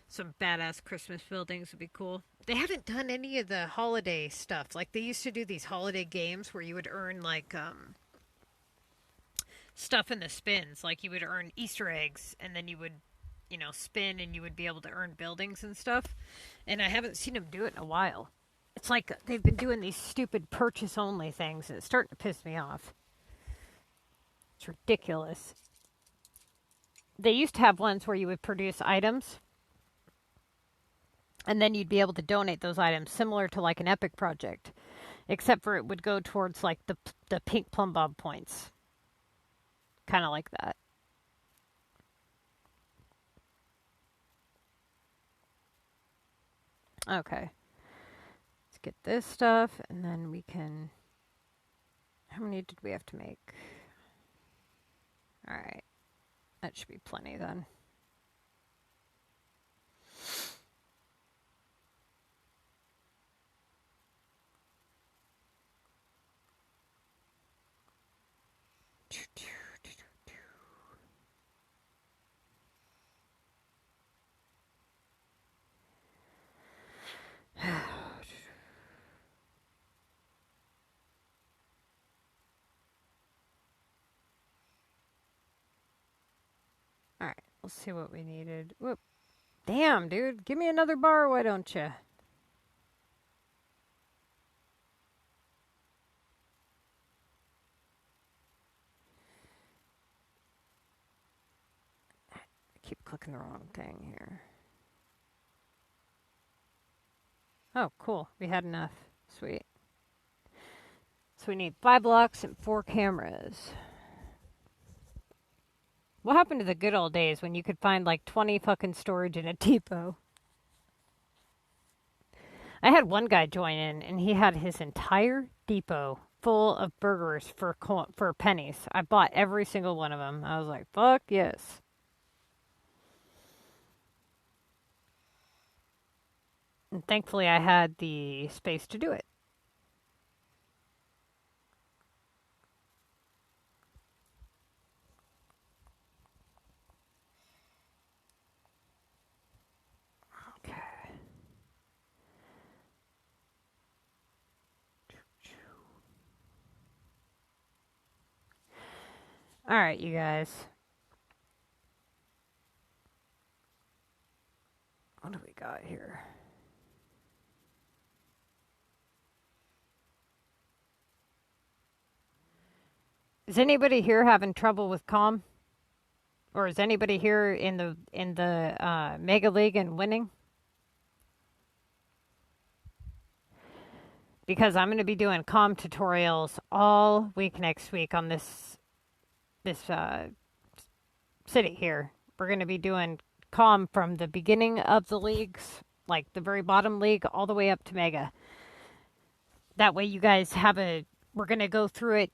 Some badass Christmas buildings would be cool. They haven't done any of the holiday stuff. Like they used to do these holiday games where you would earn like stuff in the spins. Like you would earn Easter eggs and then you would, spin and you would be able to earn buildings and stuff. And I haven't seen them do it in a while. It's like they've been doing these stupid purchase only things and it's starting to piss me off. It's ridiculous. They used to have ones where you would produce items and then you'd be able to donate those items similar to like an epic project, except for it would go towards like the pink plum bob points. Kind of like that. Okay. Let's get this stuff and then we can... How many did we have to make? All right. That should be plenty then. All right, let's see what we needed. Whoop. Damn, dude. Give me another bar, why don't you? I keep clicking the wrong thing here. Oh, cool. We had enough. Sweet. So we need 5 blocks and 4 cameras. What happened to the good old days when you could find like 20 fucking storage in a depot? I had one guy join in and he had his entire depot full of burgers for pennies. I bought every single one of them. I was like, fuck yes. And thankfully I had the space to do it. All right, you guys. What do we got here? Is anybody here having trouble with comm? Or is anybody here in the Mega League and winning? Because I'm going to be doing comm tutorials all week next week on this city here. We're going to be doing comm from the beginning of the leagues, like the very bottom league, all the way up to Mega. That way you guys have we're going to go through it.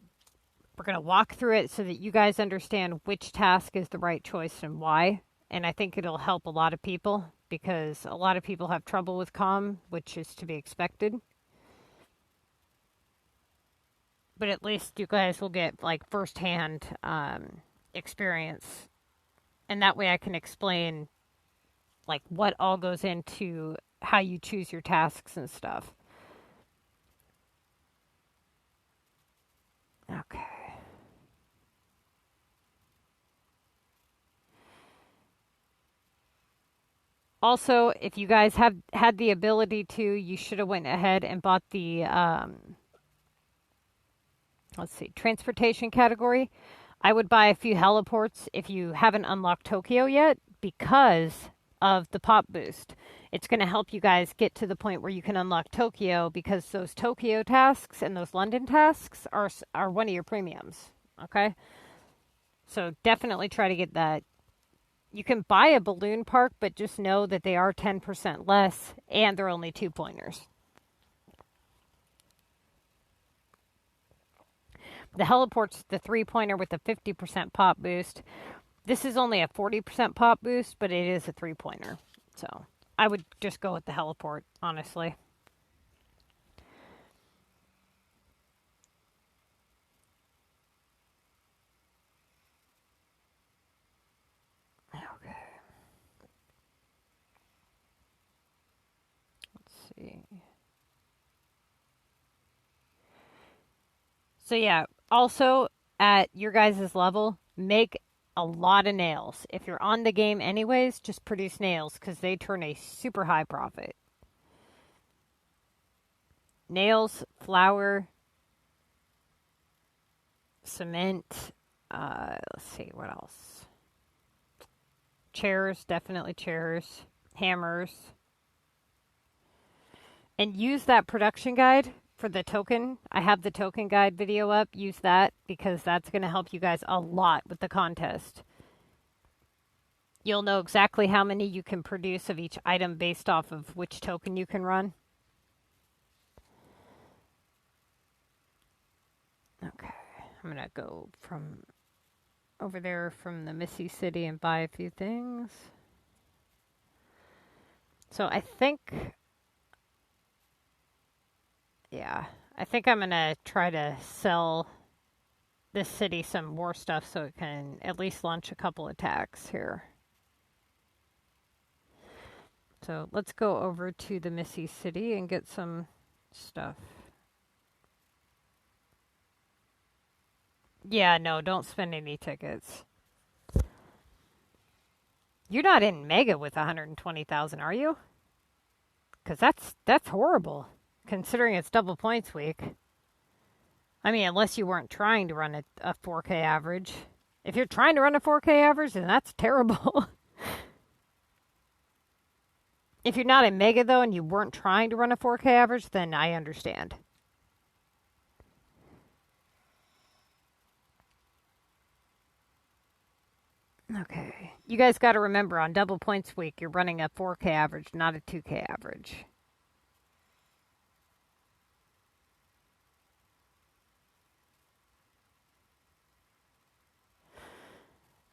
We're going to walk through it so that you guys understand which task is the right choice and why. And I think it'll help a lot of people because a lot of people have trouble with comm, which is to be expected. But at least you guys will get like firsthand experience. And that way I can explain like what all goes into how you choose your tasks and stuff. Okay. Also, if you guys have had the ability to, you should have went ahead and bought the let's see, transportation category. I would buy a few heliports if you haven't unlocked Tokyo yet because of the pop boost. It's going to help you guys get to the point where you can unlock Tokyo because those Tokyo tasks and those London tasks are one of your premiums. Okay? So definitely try to get that. You can buy a balloon park, but just know that they are 10% less and they're only 2-pointers. The heliport's the 3-pointer with a 50% pop boost. This is only a 40% pop boost, but it is a 3-pointer. So I would just go with the heliport, honestly. Okay. Let's see. So yeah, also at your guys' level, make a lot of nails. If you're on the game anyways, just produce nails because they turn a super high profit. Nails, flour, cement, let's see, what else? Chairs, definitely chairs, hammers. And use that production guide for the token. I have the token guide video up. Use that because that's going to help you guys a lot with the contest. You'll know exactly how many you can produce of each item based off of which token you can run. Okay, I'm going to go from over there from the Missy City and buy a few things. So I think... yeah, I think I'm going to try to sell this city some more stuff so it can at least launch a couple attacks here. So let's go over to the Missy City and get some stuff. Yeah, no, don't spend any tickets. You're not in Mega with 120,000, are you? Because that's horrible. Considering it's double points week. I mean, unless you weren't trying to run a 4K average. If you're trying to run a 4K average, then that's terrible. If you're not in Mega, though, and you weren't trying to run a 4K average, then I understand. Okay. You guys got to remember, on double points week, you're running a 4K average, not a 2K average.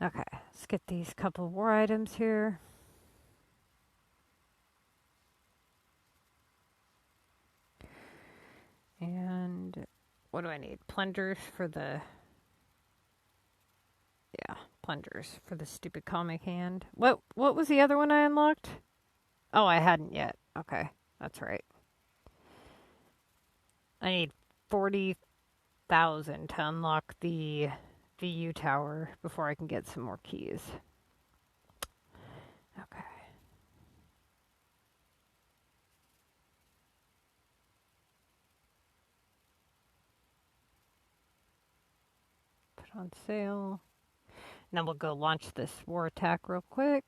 Okay, let's get these couple war items here. And what do I need? Plungers for the... yeah, plungers for the stupid comic hand. What was the other one I unlocked? Oh, I hadn't yet. Okay, that's right. I need 40,000 to unlock the VU tower before I can get some more keys. Okay. on sale. And then we'll go launch this war attack real quick.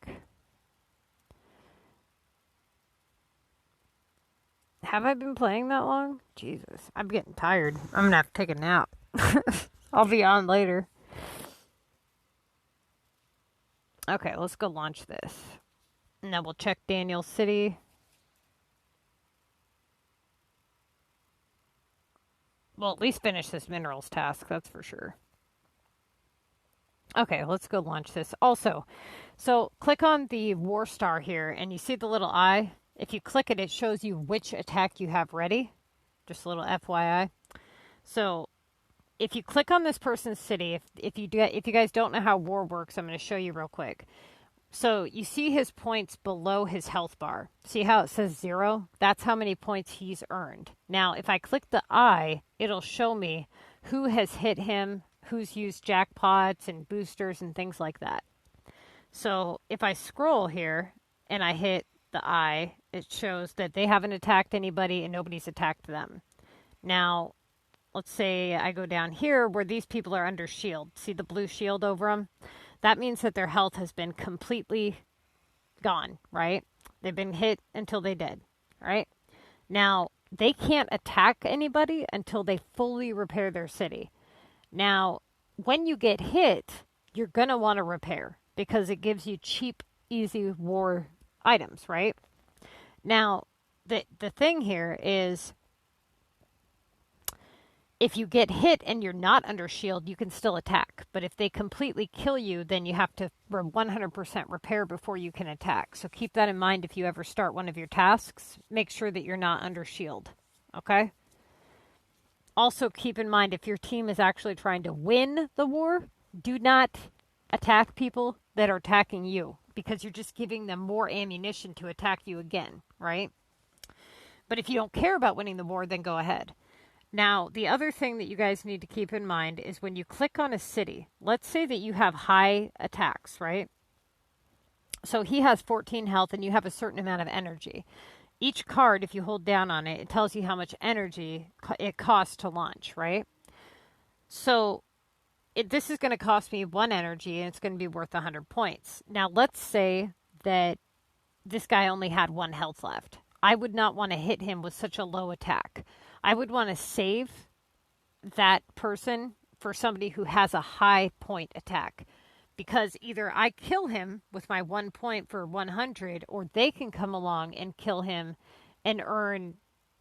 Have I been playing that long? Jesus, I'm getting tired. I'm going to have to take a nap. I'll be on later. Okay, let's go launch this. And then we'll check Daniel City. Well, at least finish this minerals task, that's for sure. Okay, let's go launch this. Also, so click on the war star here, and you see the little eye? If you click it, it shows you which attack you have ready. Just a little FYI. So, if you click on this person's city, if you guys don't know how war works, I'm going to show you real quick. So, you see his points below his health bar. See how it says 0? That's how many points he's earned. Now, if I click the eye, it'll show me who has hit him, who's used jackpots and boosters and things like that. So, if I scroll here and I hit the eye, it shows that they haven't attacked anybody and nobody's attacked them. Now, let's say I go down here where these people are under shield. See the blue shield over them? That means that their health has been completely gone, right? They've been hit until they did, right? Now, they can't attack anybody until they fully repair their city. Now, when you get hit, you're going to want to repair because it gives you cheap, easy war items, right? Now, the thing here is if you get hit and you're not under shield, you can still attack. But if they completely kill you, then you have to 100% repair before you can attack. So keep that in mind if you ever start one of your tasks. Make sure that you're not under shield, okay? Also keep in mind if your team is actually trying to win the war, do not attack people that are attacking you because you're just giving them more ammunition to attack you again, right? But if you don't care about winning the war, then go ahead. Now, the other thing that you guys need to keep in mind is when you click on a city, let's say that you have high attacks, right? So he has 14 health and you have a certain amount of energy. Each card, if you hold down on it, it tells you how much energy it costs to launch, right? So this is going to cost me 1 energy and it's going to be worth 100 points. Now, let's say that this guy only had 1 health left. I would not want to hit him with such a low attack. I would want to save that person for somebody who has a high point attack. Because either I kill him with my 1 point for 100, or they can come along and kill him and earn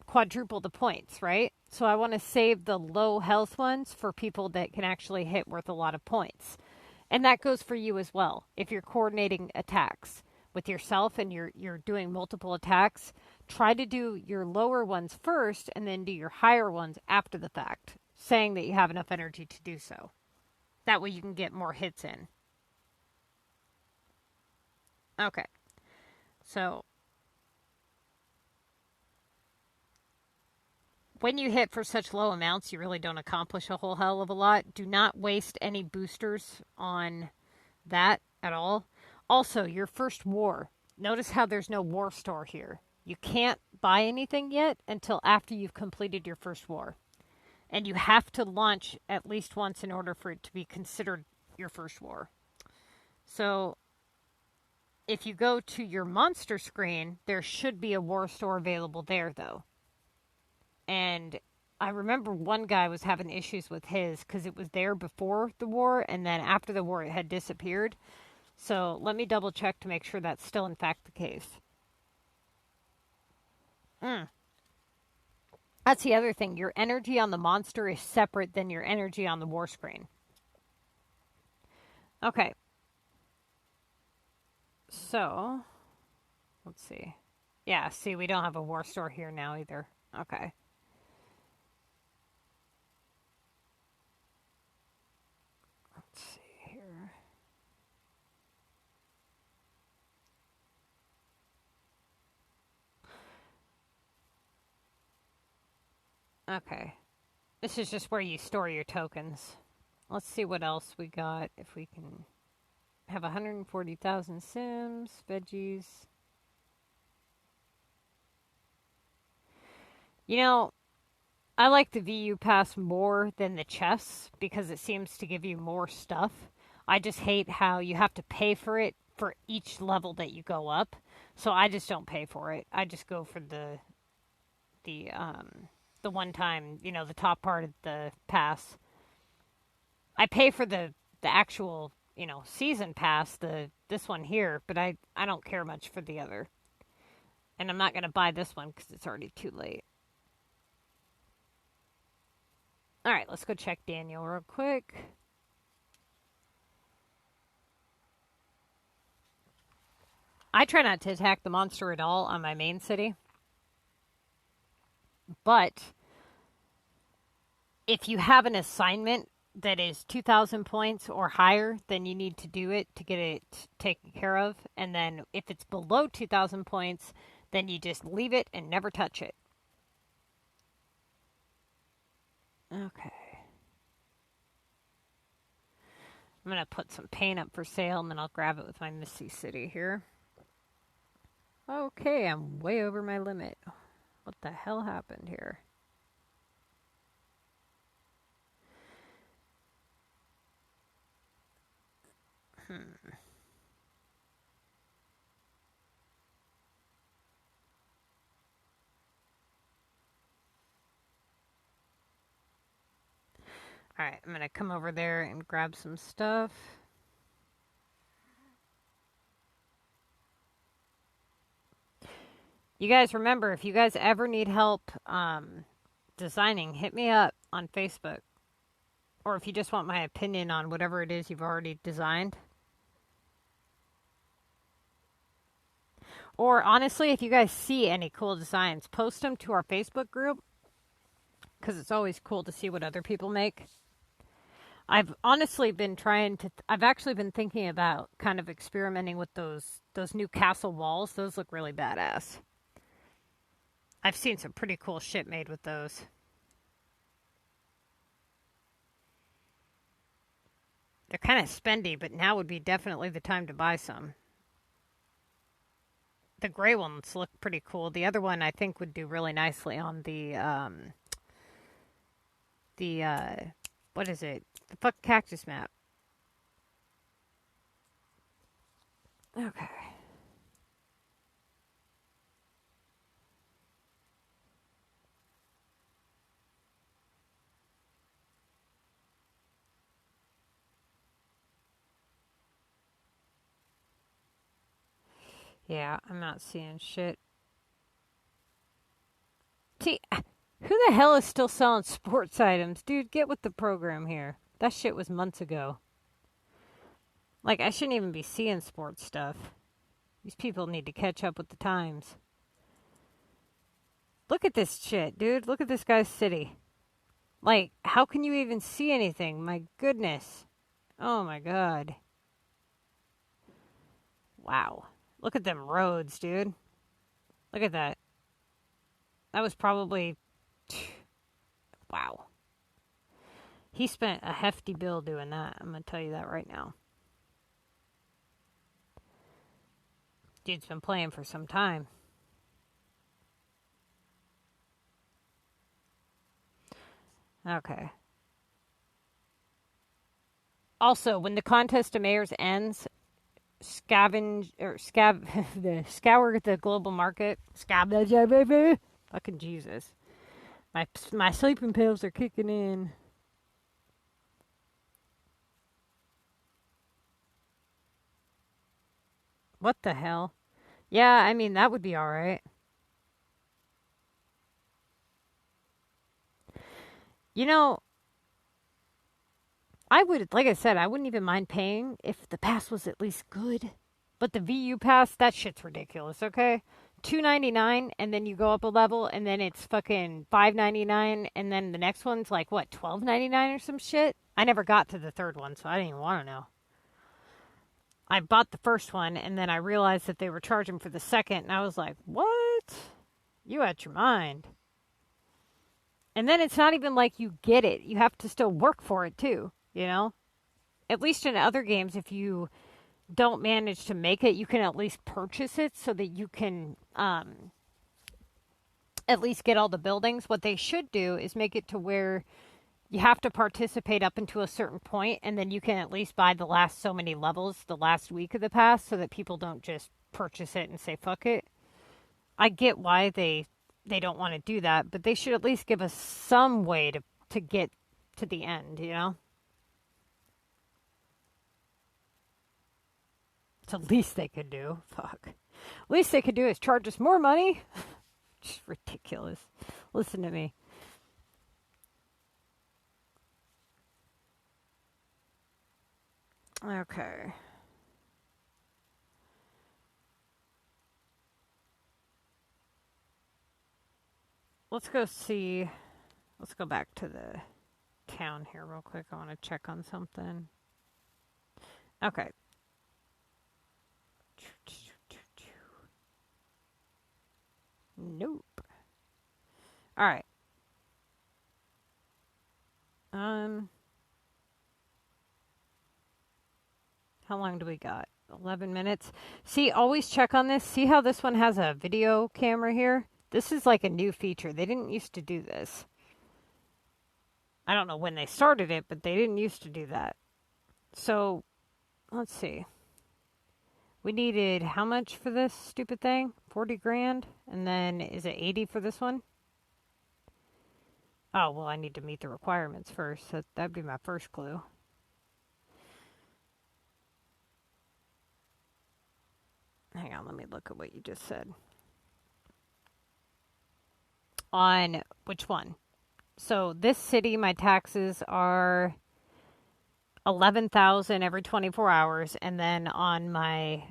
quadruple the points, right? So I want to save the low health ones for people that can actually hit worth a lot of points. And that goes for you as well. If you're coordinating attacks with yourself and you're doing multiple attacks, try to do your lower ones first and then do your higher ones after the fact, saying that you have enough energy to do so. That way you can get more hits in. Okay, so when you hit for such low amounts, you really don't accomplish a whole hell of a lot. Do not waste any boosters on that at all. Also, your first war. Notice how there's no war store here. You can't buy anything yet until after you've completed your first war. And you have to launch at least once in order for it to be considered your first war. So if you go to your monster screen, there should be a war store available there, though. And I remember one guy was having issues with his because it was there before the war, and then after the war it had disappeared. So let me double check to make sure that's still in fact the case. That's the other thing. Your energy on the monster is separate than your energy on the war screen. Okay. So, let's see. Yeah, see, we don't have a war store here now either. Okay. Let's see here. Okay. This is just where you store your tokens. Let's see what else we got. If we can have 140,000 Sims, veggies. You know, I like the VU Pass more than the chests because it seems to give you more stuff. I just hate how you have to pay for it for each level that you go up. So I just don't pay for it. I just go for the the one time, the top part of the pass. I pay for the actual, season pass, this one here, but I don't care much for the other. And I'm not going to buy this one because it's already too late. All right, let's go check Daniel real quick. I try not to attack the monster at all on my main city. But if you have an assignment that is 2,000 points or higher, then you need to do it to get it taken care of. And then if it's below 2,000 points, then you just leave it and never touch it. Okay. I'm going to put some paint up for sale, and then I'll grab it with my Missy City here. Okay, I'm way over my limit. What the hell happened here? Alright, I'm going to come over there and grab some stuff. You guys remember, if you guys ever need help designing, hit me up on Facebook. Or if you just want my opinion on whatever it is you've already designed. Or honestly, if you guys see any cool designs, post them to our Facebook group. Because it's always cool to see what other people make. I've honestly been I've actually been thinking about kind of experimenting with those new castle walls. Those look really badass. I've seen some pretty cool shit made with those. They're kind of spendy, but now would be definitely the time to buy some. The gray ones look pretty cool. The other one I think would do really nicely on the what is it? The fuck cactus map. Okay. Yeah, I'm not seeing shit. See, who the hell is still selling sports items? Dude, get with the program here. That shit was months ago. Like, I shouldn't even be seeing sports stuff. These people need to catch up with the times. Look at this shit, dude. Look at this guy's city. Like, how can you even see anything? My goodness. Oh my god. Wow. Look at them roads, dude. Look at that. That was probably... Wow. He spent a hefty bill doing that. I'm going to tell you that right now. Dude's been playing for some time. Okay. Also, when the contest of mayors ends, scour the global market. Fucking Jesus. My sleeping pills are kicking in. What the hell? Yeah, I mean, that would be alright. You know, I would, like I said, I wouldn't even mind paying if the pass was at least good. But the VU pass, that shit's ridiculous, okay? $2.99, and then you go up a level, and then it's fucking $5.99, and then the next one's like, what, $12.99 or some shit? I never got to the third one, so I didn't even want to know. I bought the first one, and then I realized that they were charging for the second, and I was like, what? You out your mind. And then it's not even like you get it. You have to still work for it, too, you know? At least in other games, if you don't manage to make it, you can at least purchase it so that you can at least get all the buildings. What they should do is make it to where you have to participate up until a certain point, and then you can at least buy the last so many levels the last week of the pass so that people don't just purchase it and say fuck it. I get why they don't want to do that, but they should at least give us some way to get to the end, you know? It's the least they could do. Fuck. Least they could do is charge us more money. Just ridiculous. Listen to me. Okay. Let's go see. Let's go back to the town here real quick. I want to check on something. Okay. Nope. All right. How long do we got? 11 minutes. See, always check on this. See how this one has a video camera here? This is like a new feature. They didn't used to do this. I don't know when they started it, but they didn't used to do that. So, let's see. We needed how much for this stupid thing? 40 grand? And then is it 80 for this one? Oh, well, I need to meet the requirements first. So that'd be my first clue. Hang on, let me look at what you just said. On which one? So this city, my taxes are 11,000 every 24 hours, and then on my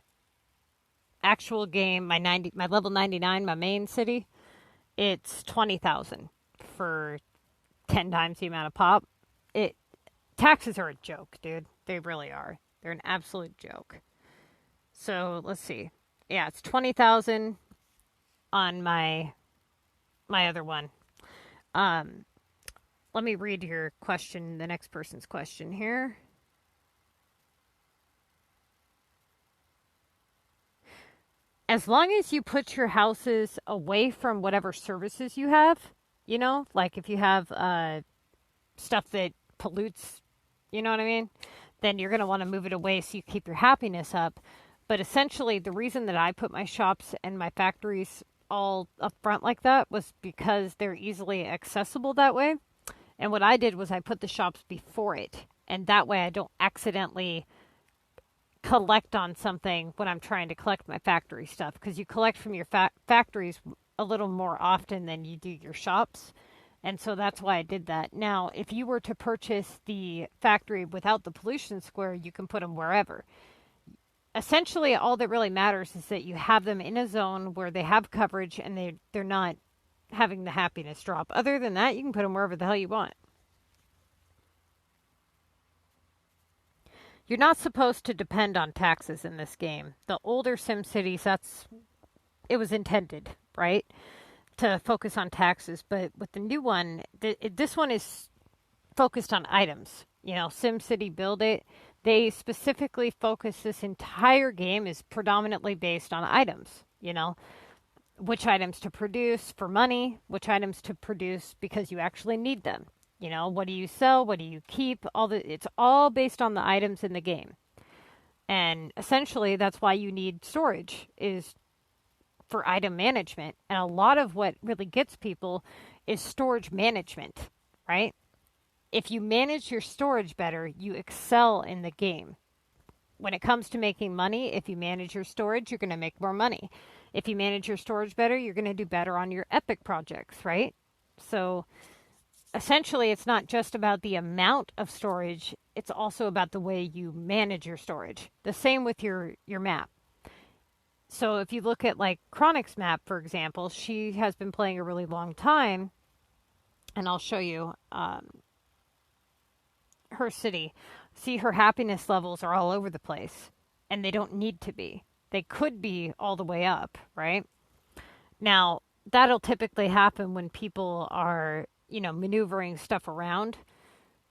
actual game, my level 99, my main city, it's 20,000 for 10 times the amount of pop. Taxes are a joke, dude. They really are. They're an absolute joke. So let's see. Yeah, it's 20,000 on my other one. Let me read your question, the next person's question here. As long as you put your houses away from whatever services you have, you know, like if you have stuff that pollutes, you know what I mean? Then you're going to want to move it away so you keep your happiness up. But essentially, the reason that I put my shops and my factories all up front like that was because they're easily accessible that way. And what I did was I put the shops before it. And that way I don't accidentally collect on something when I'm trying to collect my factory stuff. Because you collect from your factories a little more often than you do your shops. And so that's why I did that. Now, if you were to purchase the factory without the pollution square, you can put them wherever. Essentially, all that really matters is that you have them in a zone where they have coverage and they're not having the happiness drop. Other than that, you can put them wherever the hell you want. You're not supposed to depend on taxes in this game. The older SimCities, it was intended, right, to focus on taxes. But with the new one, this one is focused on items. You know, SimCity Build It. They specifically focus this entire game is predominantly based on items, you know, which items to produce for money, which items to produce because you actually need them. You know, what do you sell? What do you keep? It's all based on the items in the game. And essentially that's why you need storage is for item management. And a lot of what really gets people is storage management, right? If you manage your storage better, you excel in the game. When it comes to making money, if you manage your storage, you're going to make more money. If you manage your storage better, you're going to do better on your epic projects, right? So essentially, it's not just about the amount of storage. It's also about the way you manage your storage. The same with your map. So if you look at like Chronic's map, for example, she has been playing a really long time. And I'll show you her city. See, her happiness levels are all over the place, and they don't need to be. They could be all the way up, right? Now, that'll typically happen when people are, you know, maneuvering stuff around,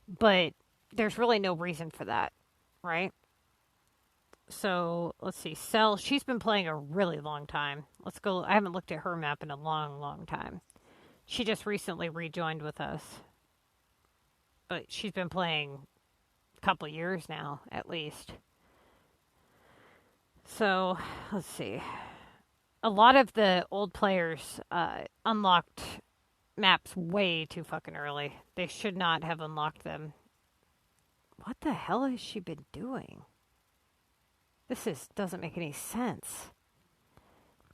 but there's really no reason for that, right? So, let's see. Cell, she's been playing a really long time. Let's go. I haven't looked at her map in a long, long time. She just recently rejoined with us. But she's been playing a couple years now, at least. So, let's see. A lot of the old players unlocked maps way too fucking early. They should not have unlocked them. What the hell has she been doing? Doesn't make any sense.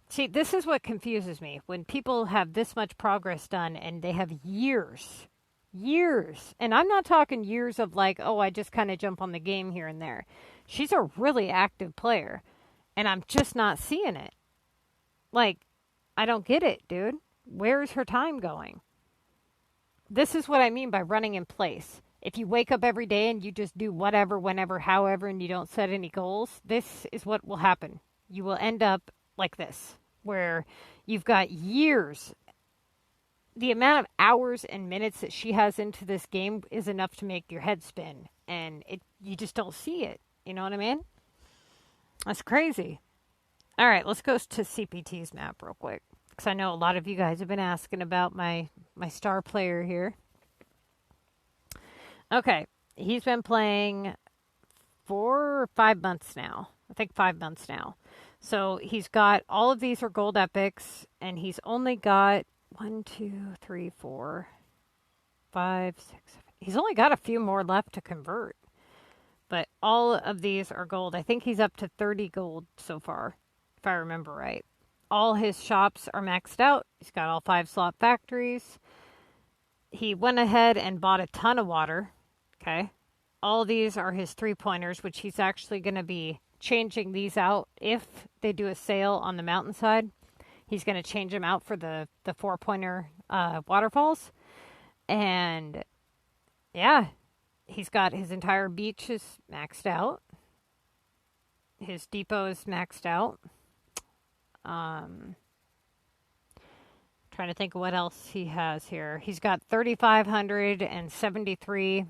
See, this is what confuses me. When people have this much progress done and they have years. And I'm not talking years of like, oh, I just kind of jump on the game here and there. She's a really active player. And I'm just not seeing it. Like, I don't get it, dude. Where's her time going? This is what I mean by running in place. If you wake up every day and you just do whatever, whenever, however, and you don't set any goals, this is what will happen. You will end up like this, where you've got years. The amount of hours and minutes that she has into this game is enough to make your head spin. And you just don't see it. You know what I mean? That's crazy. All right, let's go to CPT's map real quick. Because I know a lot of you guys have been asking about my star player here. Okay, he's been playing 4 or 5 months now. I think 5 months now. So he's got, all of these are gold epics, and he's only got 1, 2, 3, 4, 5, 6, 7. He's only got a few more left to convert. But all of these are gold. I think he's up to 30 gold so far, if I remember right. All his shops are maxed out. He's got all 5 slot factories. He went ahead and bought a ton of water. Okay. All these are his 3-pointers, which he's actually going to be changing these out if they do a sale on the mountainside. He's going to change them out for the 4-pointer waterfalls. And yeah, he's got his entire beach is maxed out. His depot is maxed out. Trying to think of what else he has here. He's got 3,573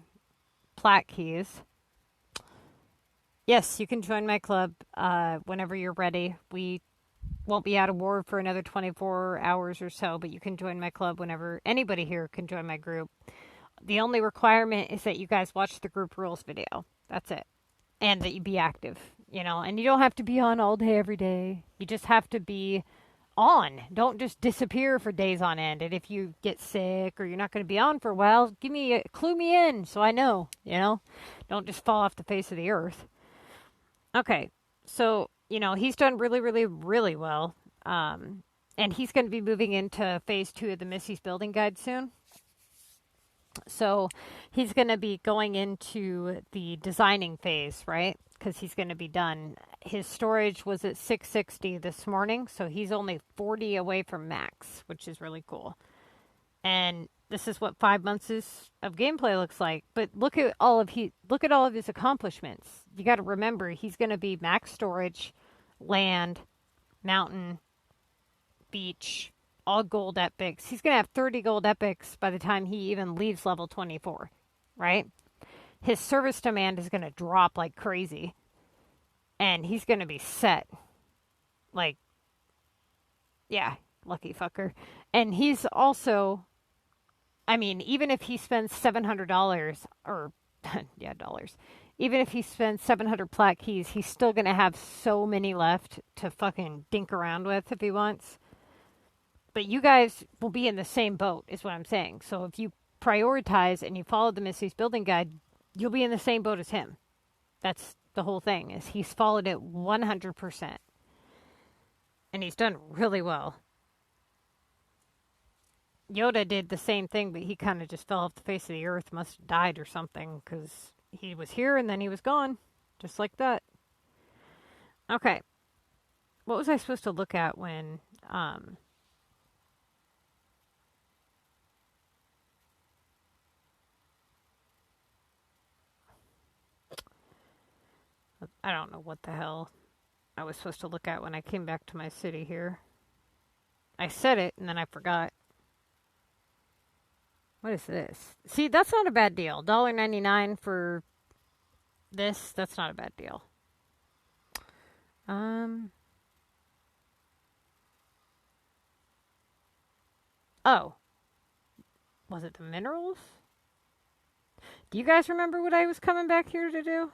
plat keys. Yes, you can join my club whenever you're ready. We won't be out of ward for another 24 hours or so, but you can join my club whenever. Anybody here can join my group. The only requirement is that you guys watch the group rules video. That's it. And that you be active, you know. And you don't have to be on all day, every day. You just have to be on. Don't just disappear for days on end. And if you get sick or you're not going to be on for a while, clue me in so I know, you know. Don't just fall off the face of the earth. Okay, so, you know, he's done really, really, really well. And he's going to be moving into phase 2 of the Missy's Building Guide soon. So he's going to be going into the designing phase, right? Because he's going to be done. His storage was at 660 this morning, so he's only 40 away from max, which is really cool. And this is what 5 months of gameplay looks like. But look at all of his accomplishments. You got to remember, he's going to be max storage, land, mountain, beach, all gold epics. He's going to have 30 gold epics by the time he even leaves level 24, right? His service demand is going to drop like crazy. And he's going to be set. Like, yeah, lucky fucker. And he's also, I mean, even if he spends $700 or, yeah, dollars. Even if he spends 700 plat keys, he's still going to have so many left to fucking dink around with if he wants. But you guys will be in the same boat, is what I'm saying. So if you prioritize and you follow the Missy's Building Guide, you'll be in the same boat as him. That's the whole thing, is he's followed it 100%. And he's done really well. Yoda did the same thing, but he kind of just fell off the face of the earth, must have died or something, because he was here and then he was gone. Just like that. Okay. What was I supposed to look at when... I don't know what the hell I was supposed to look at when I came back to my city here. I said it, and then I forgot. What is this? See, that's not a bad deal. $1.99 for this, that's not a bad deal. Oh. Was it the minerals? Do you guys remember what I was coming back here to do?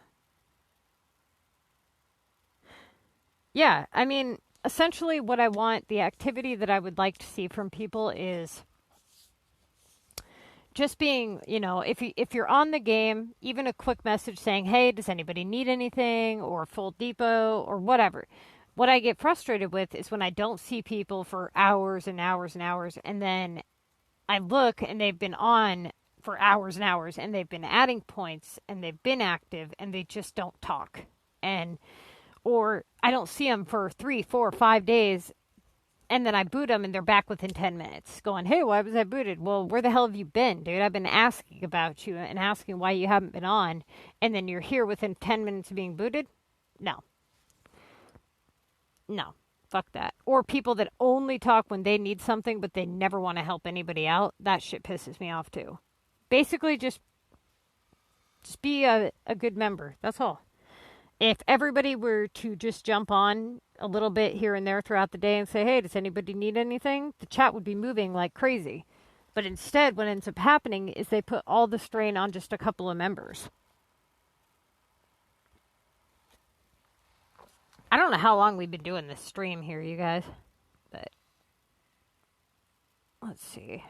Yeah, I mean, essentially what I want, the activity that I would like to see from people is just being, if you're on the game, even a quick message saying, hey, does anybody need anything, or full depot, or whatever. What I get frustrated with is when I don't see people for hours and hours and hours, and then I look and they've been on for hours and hours, and they've been adding points, and they've been active, and they just don't talk. Or I don't see them for 3, 4, 5 days, and then I boot them, and they're back within 10 minutes, going, hey, why was I booted? Well, where the hell have you been, dude? I've been asking about you and asking why you haven't been on, and then you're here within 10 minutes of being booted? No. No. Fuck that. Or people that only talk when they need something, but they never want to help anybody out. That shit pisses me off, too. Basically, just be a good member. That's all. If everybody were to just jump on a little bit here and there throughout the day and say, hey, does anybody need anything? The chat would be moving like crazy. But instead, what ends up happening is they put all the strain on just a couple of members. I don't know how long we've been doing this stream here, you guys. But let's see.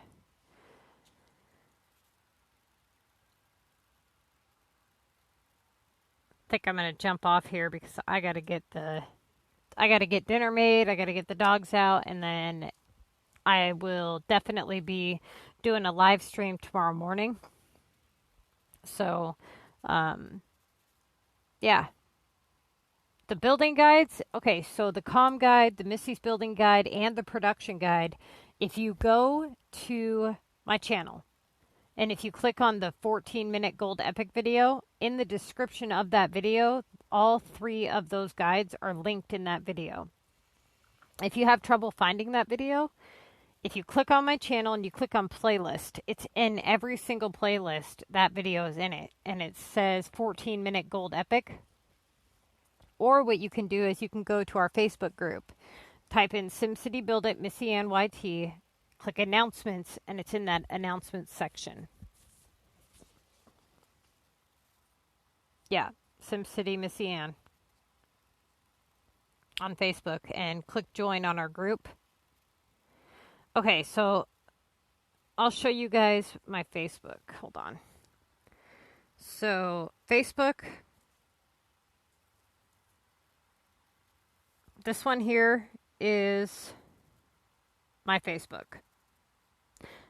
I think I'm going to jump off here because I got to get dinner made. I got to get the dogs out, and then I will definitely be doing a live stream tomorrow morning. So, yeah. The building guides. Okay, so the comm guide, the Missy's Building Guide, and the production guide. If you go to my channel, and if you click on the 14-minute gold epic video, in the description of that video, all 3 of those guides are linked in that video. If you have trouble finding that video, if you click on my channel and you click on playlist, it's in every single playlist. That video is in it, and it says 14-minute gold epic. Or what you can do is you can go to our Facebook group, type in SimCity Build It MissyAnneYT, click announcements, and it's in that announcements section. Yeah, SimCity MissyAnne on Facebook, and click join on our group. Okay, so I'll show you guys my Facebook. Hold on. So Facebook, this one here is my Facebook.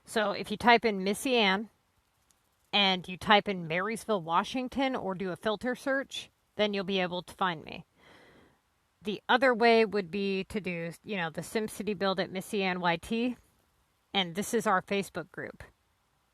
So if you type in MissyAnne and you type in Marysville, Washington, or do a filter search, then you'll be able to find me. The other way would be to do, the SimCity Build It MissyAnneYT, and this is our Facebook group.